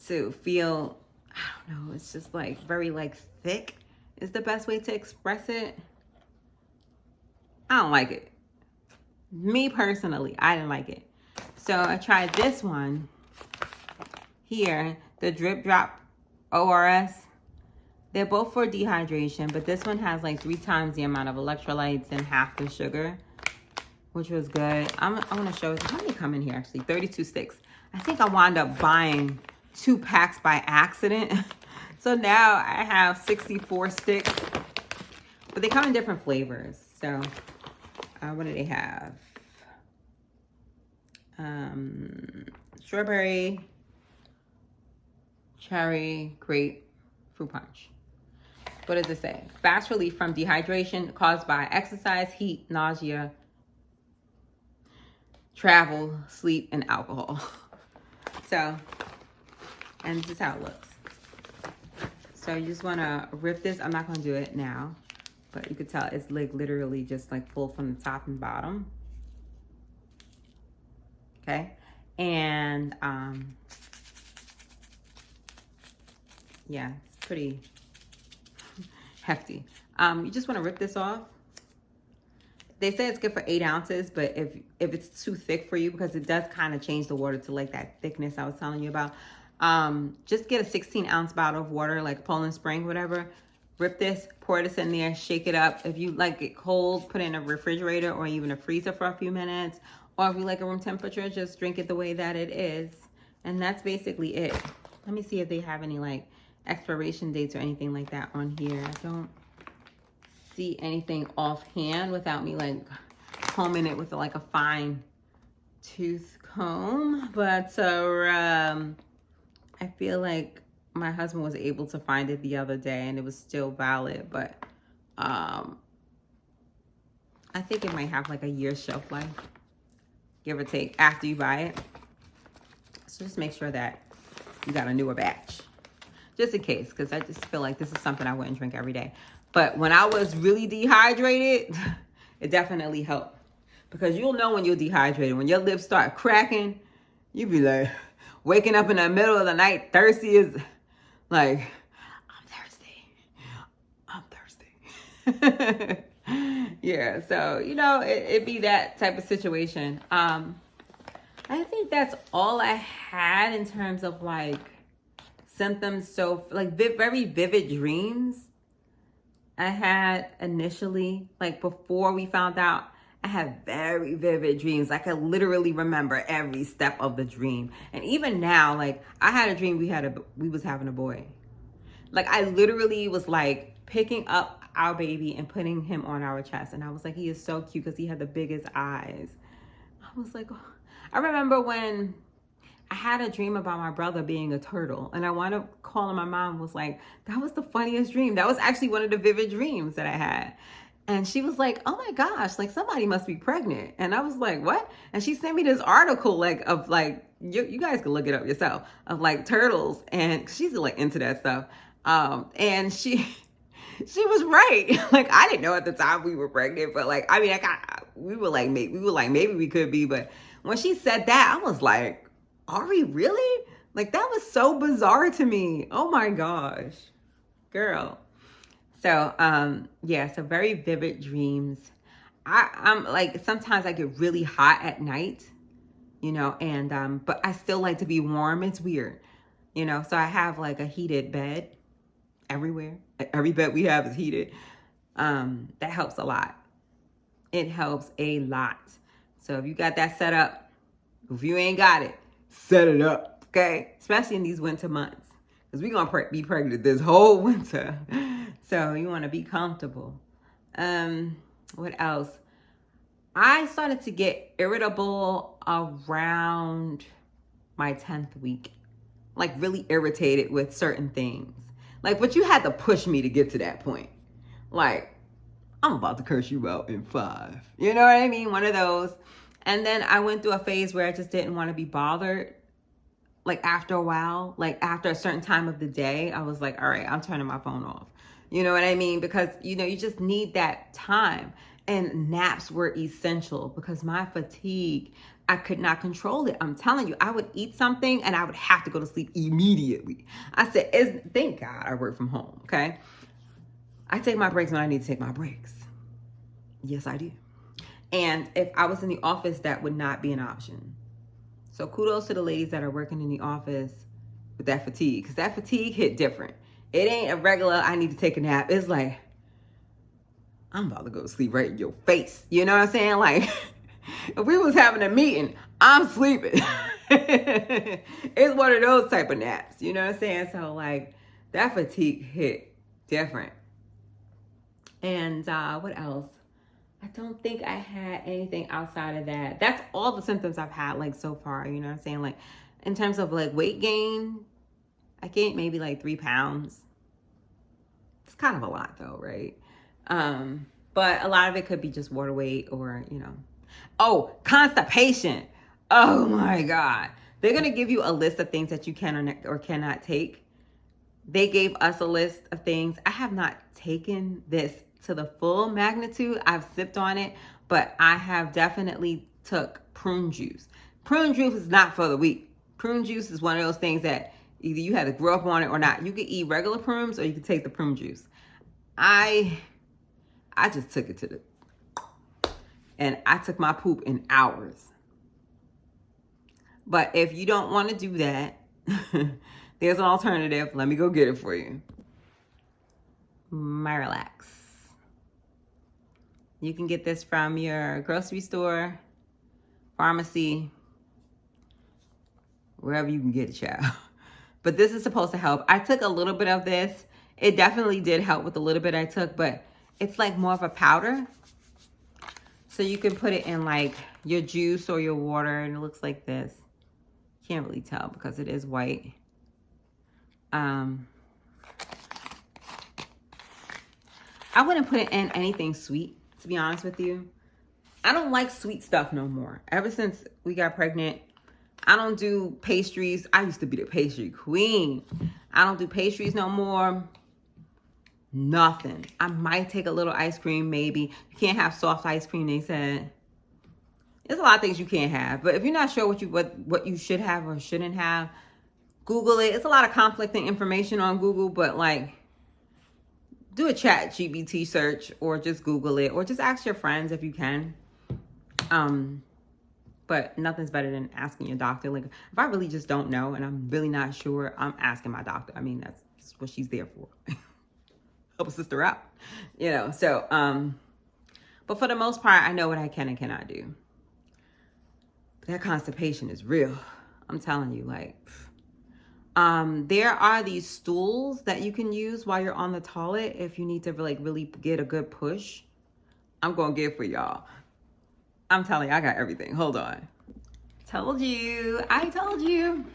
to feel, I don't know, it's just like very like thick is the best way to express it. I don't like it. Me personally, I didn't like it. So I tried this one here, the Drip Drop ORS. They're both for dehydration, but this one has like 3 times the amount of electrolytes and half the sugar, which was good. I'm gonna show you how many come in here actually. 32 sticks. I think I wound up buying 2 packs by accident. So now I have 64 sticks, but they come in different flavors. So what do they have? Strawberry, cherry, grape, fruit punch. What does it say? Fast relief from dehydration caused by exercise, heat, nausea, travel, sleep, and alcohol. So, and this is how it looks. So you just want to rip this. I'm not going to do it now, but you could tell it's like literally just like full from the top and bottom. Okay. And yeah, it's pretty hefty. You just want to rip this off. They say it's good for 8 ounces, but if it's too thick for you, because it does kind of change the water to like that thickness I was telling you about, just get a 16-ounce bottle of water, like Poland Spring, whatever. Rip this, pour this in there, shake it up. If you like it cold, put it in a refrigerator or even a freezer for a few minutes. Or if you like a room temperature, just drink it the way that it is. And that's basically it. Let me see if they have any like expiration dates or anything like that on here. I don't see anything offhand without me like combing it with like a fine tooth comb. But I feel like my husband was able to find it the other day and it was still valid. But I think it might have like a year's shelf life, give or take, after you buy it. So just make sure that you got a newer batch, just in case, because I just feel like this is something I wouldn't drink every day. But when I was really dehydrated, it definitely helped. Because you'll know when you're dehydrated. When your lips start cracking, you be like, waking up in the middle of the night, thirsty is like, I'm thirsty. Yeah, so, you know, it be that type of situation. I think that's all I had in terms of like symptoms. So like very vivid dreams I had initially, like before we found out. I had very vivid dreams. I could literally remember every step of the dream. And even now, like I had a dream we was having a boy. Like I literally was like picking up our baby and putting him on our chest. And I was like, he is so cute because he had the biggest eyes. I was like, oh. I remember when I had a dream about my brother being a turtle, and I wound up calling my mom, was like, that was the funniest dream. That was actually one of the vivid dreams that I had. And she was like, oh my gosh, like somebody must be pregnant. And I was like, what? And she sent me this article like of like, you guys can look it up yourself, of like turtles. And she's like into that stuff. And she was right. Like I didn't know at the time we were pregnant, but like, I mean, we were like, maybe we could be. But when she said that, I was like, are we really? Like that was so bizarre to me. Oh my gosh, girl. So, yeah, so very vivid dreams. I'm like, sometimes I get really hot at night, you know, and, but I still like to be warm. It's weird, you know, so I have like a heated bed everywhere. Every bed we have is heated. That helps a lot. It helps a lot. So if you got that set up, if you ain't got it, set it up, okay? Especially in these winter months, because we're going to be pregnant this whole winter. So you want to be comfortable. What else? I started to get irritable around my 10th week. Like really irritated with certain things. Like, but you had to push me to get to that point. Like, I'm about to curse you out in 5. You know what I mean? One of those. And then I went through a phase where I just didn't want to be bothered. Like after a while, like after a certain time of the day, I was like, all right, I'm turning my phone off. You know what I mean? Because, you just need that time. And naps were essential because my fatigue, I could not control it. I'm telling you, I would eat something and I would have to go to sleep immediately. I said, thank God I work from home, okay? I take my breaks when I need to take my breaks. Yes, I do. And if I was in the office, that would not be an option. So kudos to the ladies that are working in the office with that fatigue, because that fatigue hit different. It ain't a regular, I need to take a nap. It's like, I'm about to go to sleep right in your face. You know what I'm saying? Like, if we was having a meeting, I'm sleeping. It's one of those type of naps. You know what I'm saying? So, like, that fatigue hit different. And what else? I don't think I had anything outside of that. That's all the symptoms I've had, like, so far. You know what I'm saying? Like, in terms of, like, weight gain, I gained maybe, like, 3 pounds. It's kind of a lot, though, right? But a lot of it could be just water weight or, Oh, constipation. Oh, my God. They're going to give you a list of things that you can or cannot take. They gave us a list of things. I have not taken this to the full magnitude. I've sipped on it, but I have definitely took prune juice. Prune juice is not for the weak. Prune juice is one of those things that either you had to grow up on it or not. You could eat regular prunes or you could take the prune juice. I just took it and I took my poop in hours. But if you don't want to do that, there's an alternative. Let me go get it for you. Miralax. You can get this from your grocery store, pharmacy, wherever you can get it, child. But this is supposed to help. I took a little bit of this. It definitely did help with the little bit I took, but it's like more of a powder. So you can put it in like your juice or your water, and it looks like this. Can't really tell because it is white. I wouldn't put it in anything sweet, to be honest with you. I don't like sweet stuff no more. Ever since we got pregnant, I don't do pastries. I used to be the pastry queen. I don't do pastries no more. Nothing. I might take a little ice cream, maybe. You can't have soft ice cream, they said. There's a lot of things you can't have. But if you're not sure what you should have or shouldn't have, Google it. It's a lot of conflicting information on Google, but like, do a chat GPT search or just Google it or just ask your friends if you can. But nothing's better than asking your doctor. Like, if I really just don't know and I'm really not sure, I'm asking my doctor. I mean, that's what she's there for. Help a sister out, so, but for the most part, I know what I can and cannot do. But that constipation is real. I'm telling you, like, there are these stools that you can use while you're on the toilet if you need to like really get a good push. I'm going to get for y'all. I'm telling you, I got everything. Hold on. Told you. I told you.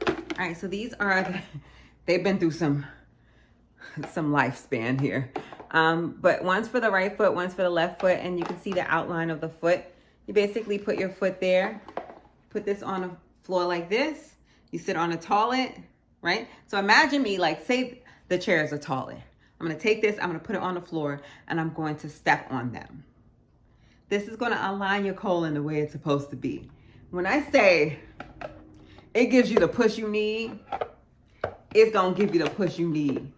All right, so these are, they've been through some lifespan here. But one's for the right foot, one's for the left foot, and you can see the outline of the foot. You basically put your foot there, put this on a floor like this. You sit on a toilet, right? So imagine me, like, say the chair is a toilet. I'm going to take this, I'm going to put it on the floor, and I'm going to step on them. This is going to align your colon the way it's supposed to be. When I say it gives you the push you need, it's going to give you the push you need.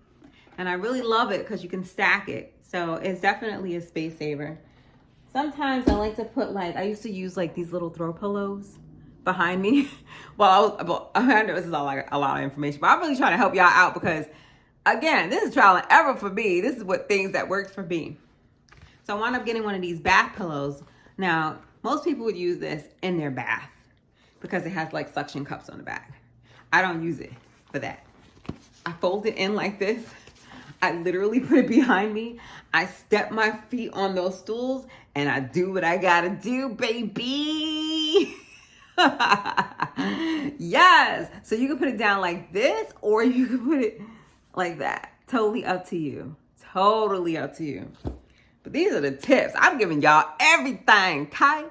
And I really love it because you can stack it. So it's definitely a space saver. Sometimes I like to put I used to use like these little throw pillows behind me. I know this is all like a lot of information, but I'm really trying to help y'all out because, again, this is trial and error for me. This is what things that works for me. So I wound up getting one of these bath pillows. Now, most people would use this in their bath because it has like suction cups on the back. I don't use it for that. I fold it in like this. I literally put it behind me. I step my feet on those stools and I do what I gotta do, baby. Yes. So you can put it down like this or you can put it like that. Totally up to you. Totally up to you. But these are the tips. I'm giving y'all everything, okay?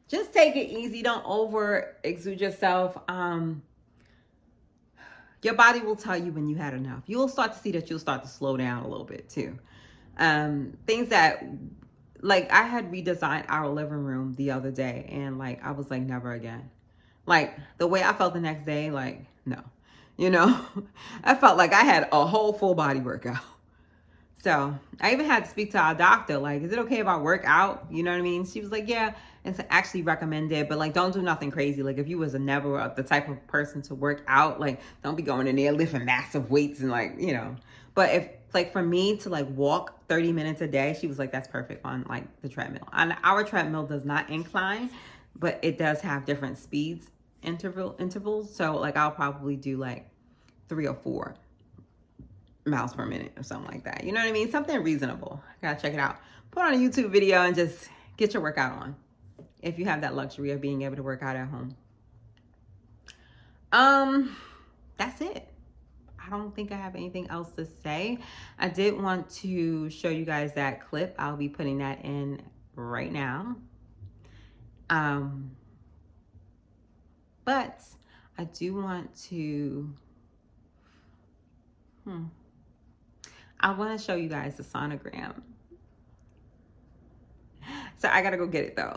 Just take it easy. Don't over exude yourself. Your body will tell you when you had enough. You'll start to see that you'll start to slow down a little bit too. Things that, like, I had redesigned our living room the other day, and like I was like, never again. Like the way I felt the next day, like, no. You know, I felt like I had a whole full body workout. So I even had to speak to our doctor, like, is it okay if I work out? You know what I mean? She was like, yeah, it's actually recommended, but like, don't do nothing crazy. Like, if you was a never the type of person to work out, like, don't be going in there lifting massive weights and like, you know. But if like for me to like walk 30 minutes a day, she was like, that's perfect on like the treadmill. And our treadmill does not incline, but it does have different speeds intervals. So like I'll probably do like 3 or 4 miles per minute or something like that. You know what I mean? Something reasonable. Gotta check it out. Put on a YouTube video and just get your workout on if you have that luxury of being able to work out at home. That's it. I don't think I have anything else to say. I did want to show you guys that clip. I'll be putting that in right now. But I do want to I want to show you guys the sonogram. So I gotta go get it though.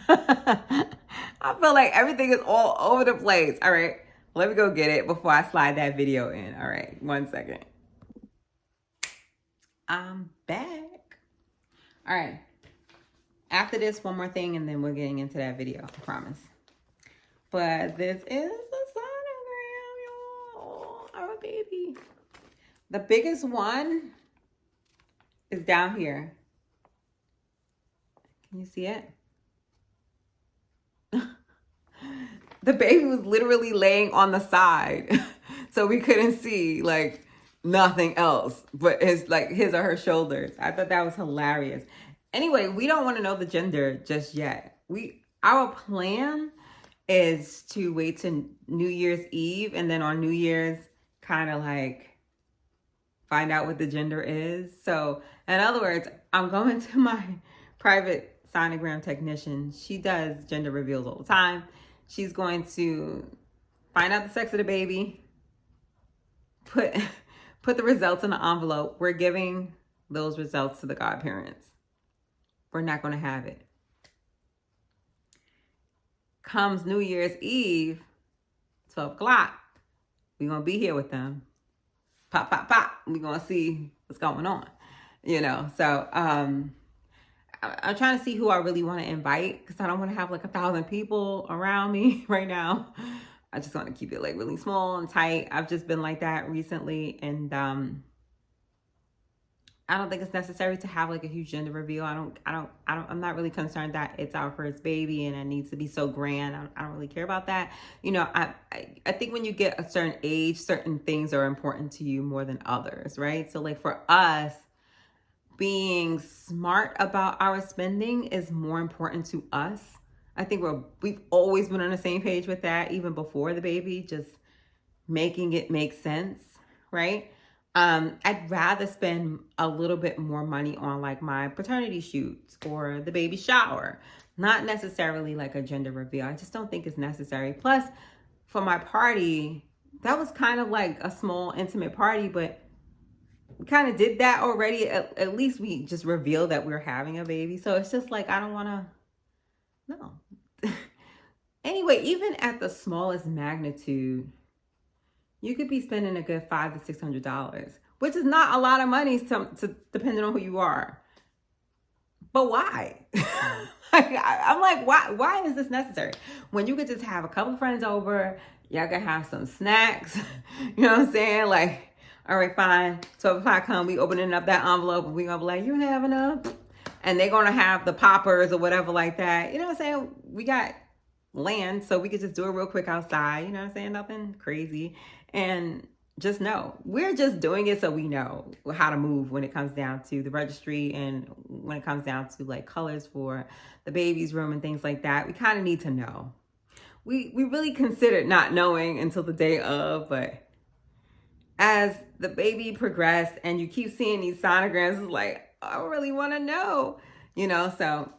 I feel like everything is all over the place. All right, let me go get it before I slide that video in. All right, 1 second. I'm back. All right. After this, one more thing, and then we're getting into that video, I promise. But this is the sonogram, y'all. Our baby. The biggest one is down here. Can you see it? The baby was literally laying on the side. So we couldn't see like nothing else but his or her shoulders. I thought that was hilarious. Anyway, we don't want to know the gender just yet. Our plan is to wait to New Year's Eve, and then on New Year's kind of like find out what the gender is. So in other words, I'm going to my private sonogram technician. She does gender reveals all the time. She's going to find out the sex of the baby, put the results in the envelope. We're giving those results to the godparents. We're not going to have it. Comes New Year's Eve, 12 o'clock, we're going to be here with them. Pop, pop, pop. We're going to see what's going on, you know. So I'm trying to see who I really want to invite, because I don't want to have like 1,000 people around me right now. I just want to keep it like really small and tight. I've just been like that recently, and I don't think it's necessary to have like a huge gender reveal. I'm not really concerned that it's our first baby and it needs to be so grand. I don't really care about that. You know, I think when you get a certain age, certain things are important to you more than others, right? So like for us, being smart about our spending is more important to us. I think we've always been on the same page with that, even before the baby, just making it make sense, right? I'd rather spend a little bit more money on like my paternity shoots or the baby shower, not necessarily like a gender reveal. I just don't think it's necessary. Plus, for my party, that was kind of like a small intimate party, but we kind of did that already. At least we just revealed that we're having a baby. So it's just like, I don't want to, no. Anyway, even at the smallest magnitude, you could be spending a good $500 to $600, which is not a lot of money to depending on who you are. But why? I'm like, why is this necessary? When you could just have a couple of friends over, y'all can have some snacks. You know what I'm saying? Like, all right, fine. 12 o'clock come, we opening up that envelope, and we gonna be like, you have enough? And they're gonna have the poppers or whatever like that. You know what I'm saying? We got land, so we could just do it real quick outside. You know what I'm saying? Nothing crazy. And just know, we're just doing it so we know how to move when it comes down to the registry and when it comes down to like colors for the baby's room and things like that. We kind of need to know. We really considered not knowing until the day of, but as the baby progressed and you keep seeing these sonograms, it's like, I really want to know, you know. So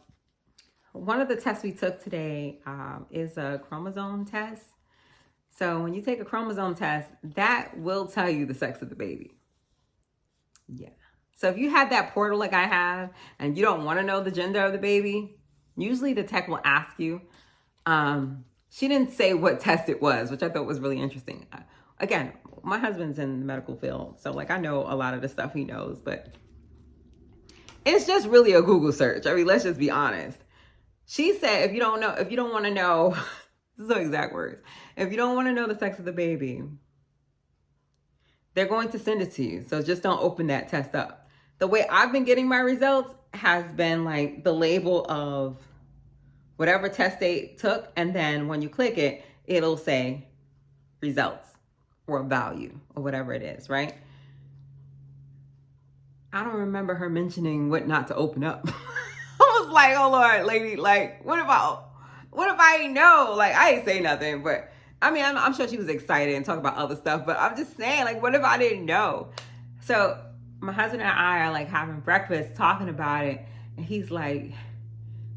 one of the tests we took today is a chromosome test. So when you take a chromosome test, that will tell you the sex of the baby. Yeah. So if you have that portal like I have and you don't want to know the gender of the baby, usually the tech will ask you. She didn't say what test it was, which I thought was really interesting. Again, my husband's in the medical field, so like I know a lot of the stuff he knows, but it's just really a Google search. I mean, let's just be honest. She said if you don't want to know, this is her exact words. If you don't want to know the sex of the baby, they're going to send it to you. So just don't open that test up. The way I've been getting my results has been like the label of whatever test they took, and then when you click it, it'll say results or value or whatever it is, right? I don't remember her mentioning what not to open up. I was like, oh Lord, lady, like, what if I ain't know? Like, I ain't say nothing, but I mean, I'm sure she was excited and talk about other stuff, but I'm just saying, like, what if I didn't know? So my husband and I are like having breakfast talking about it, and he's like,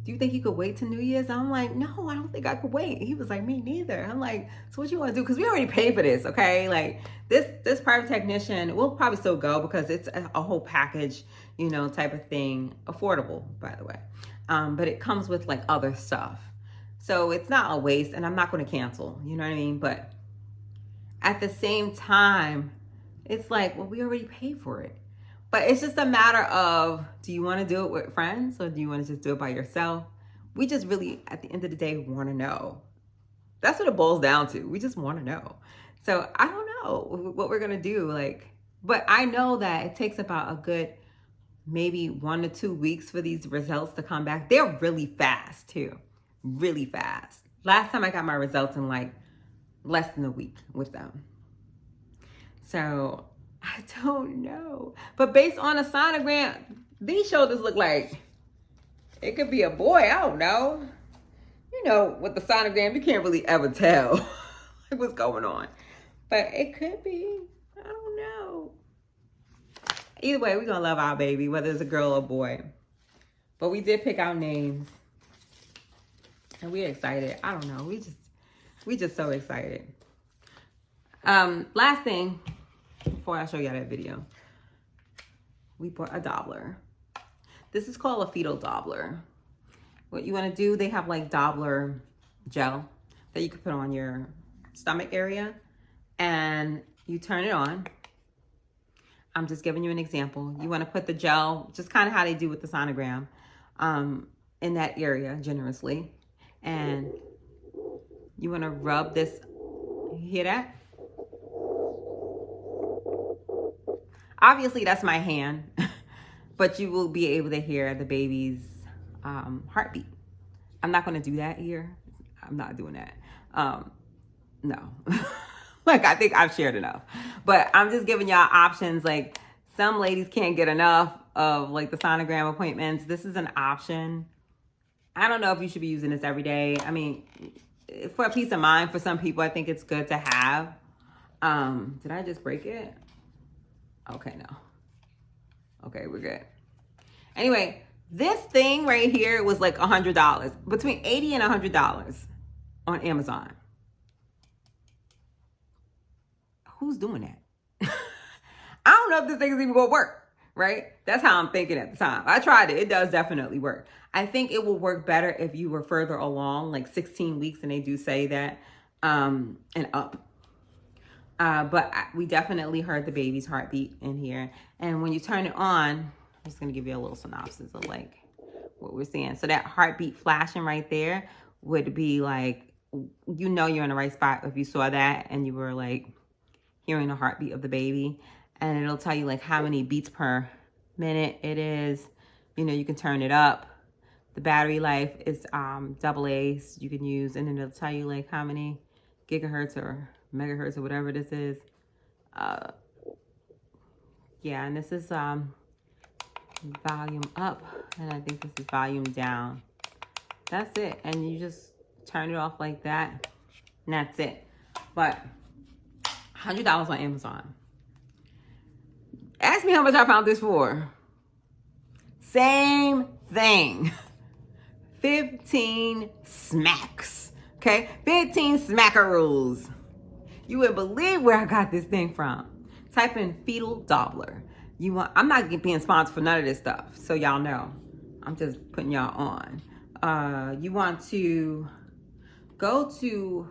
do you think you could wait till New Year's? I'm like, no, I don't think I could wait. He was like, me neither. I'm like, so what you want to do? Because we already paid for this, okay? Like this private technician, we'll probably still go because it's a whole package, you know, type of thing. Affordable, by the way. But it comes with like other stuff. So it's not a waste, and I'm not going to cancel, you know what I mean? But at the same time, it's like, well, we already paid for it. But it's just a matter of, do you want to do it with friends or do you want to just do it by yourself? We just really, at the end of the day, want to know. That's what it boils down to. We just want to know. So I don't know what we're going to do. Like, but I know that it takes about a good maybe 1 to 2 weeks for these results to come back. They're really fast too. Really fast. Last time I got my results in like less than a week with them. So I don't know. But based on a sonogram, these shoulders look like it could be a boy. I don't know. You know, with the sonogram, you can't really ever tell like what's going on. But it could be. I don't know. Either way, we're going to love our baby, whether it's a girl or boy. But we did pick our names. And we're excited. I don't know. We just so excited. Last thing, before I show y'all that video, we bought a Doppler. This is called a fetal Doppler. What you want to do, they have like Doppler gel that you can put on your stomach area, and you turn it on. I'm just giving you an example. You want to put the gel, just kind of how they do with the sonogram, in that area generously. And you want to rub this, you hear that? Obviously, that's my hand, but you will be able to hear the baby's heartbeat. I'm not going to do that here. I'm not doing that. No. Like, I think I've shared enough. But I'm just giving y'all options. Like, some ladies can't get enough of, like, the sonogram appointments. This is an option. I don't know if you should be using this every day. I mean, for a peace of mind, for some people, I think it's good to have. Did I just break it? Okay, no. Okay, we're good. Anyway, this thing right here was like $100, between $80 and $100 on Amazon. Who's doing that? I don't know if this thing is even gonna work, right? That's how I'm thinking at the time. I tried it. It does definitely work. I think it will work better if you were further along, like 16 weeks, and they do say that, and up. But we definitely heard the baby's heartbeat in here. And when you turn it on, I'm just going to give you a little synopsis of like what we're seeing. So that heartbeat flashing right there would be like, you know, you're in the right spot if you saw that and you were like hearing the heartbeat of the baby. And it'll tell you like how many beats per minute it is. You know, you can turn it up. The battery life is AA, so you can use, and then it'll tell you like how many gigahertz or megahertz or whatever this is. Yeah, and this is volume up, and I think this is volume down. That's it, and you just turn it off like that, and that's it. But $100 on Amazon. Ask me how much I found this for. Same thing. 15 smacks. Okay, 15 smackaroos. You wouldn't believe where I got this thing from. Type in fetal Doppler. I'm not being sponsored for none of this stuff, so y'all know. I'm just putting y'all on. You want to go to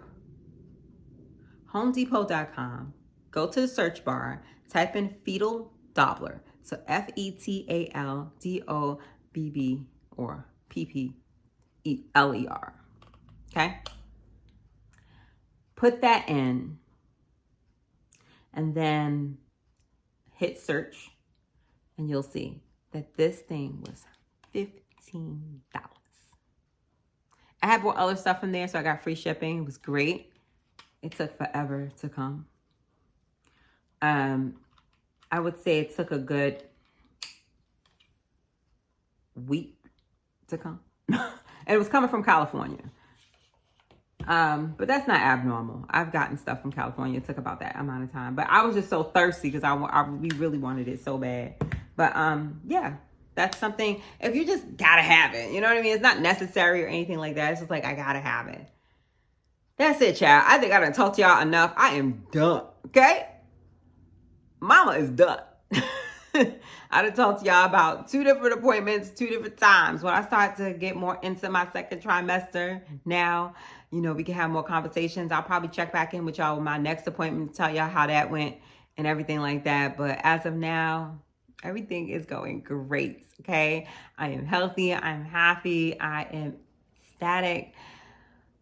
HomeDepot.com, go to the search bar, type in fetal Doppler. So FETALDOBB or PPLER. Okay? Put that in and then hit search, and you'll see that this thing was $15. I had bought other stuff in there, so I got free shipping. It was great. It took forever to come. I would say it took a good week to come. And it was coming from California. But that's not abnormal. I've gotten stuff from California. It took about that amount of time. But I was just so thirsty because we really wanted it so bad. But yeah, that's something, if you just gotta have it, you know what I mean? It's not necessary or anything like that. It's just like, I gotta have it. That's it, child. I think I done talked to y'all enough. I am done, okay? Mama is done. I done talked to y'all about 2 different appointments, 2 different times. When I start to get more into my second trimester now, you know, we can have more conversations. I'll probably check back in with y'all with my next appointment to tell y'all how that went and everything like that. But as of now, everything is going great, okay? I am healthy. I'm happy. I am ecstatic.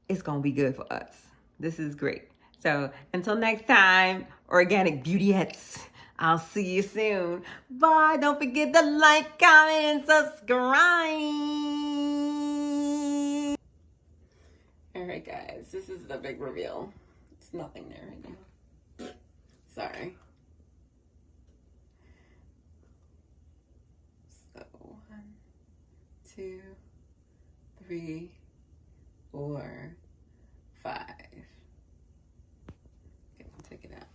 It's going to be good for us. This is great. So until next time, organic beautyettes, I'll see you soon. Bye. Don't forget to like, comment, and subscribe. All right, guys. This is the big reveal. It's nothing there right now. Sorry. So 1, 2, 3, 4, 5. Okay, we'll take it out.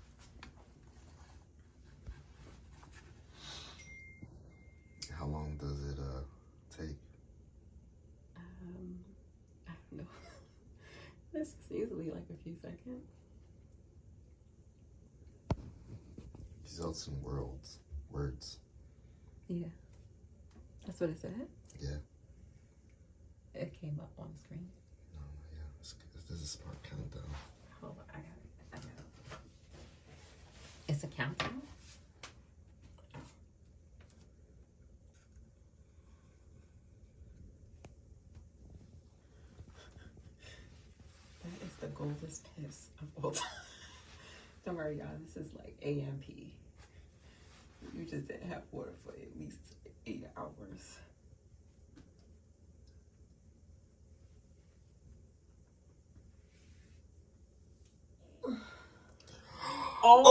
How long does it take? I don't know. This is usually like a few seconds. She's out some words. Yeah. That's what it said? Yeah. It came up on the screen. No, yeah. This is smart countdown. Hold on, I got it. It's a countdown? That is the goldest piss of all time. Don't worry, y'all. This is like AMP. You just didn't have water for at least 8 hours. Oh!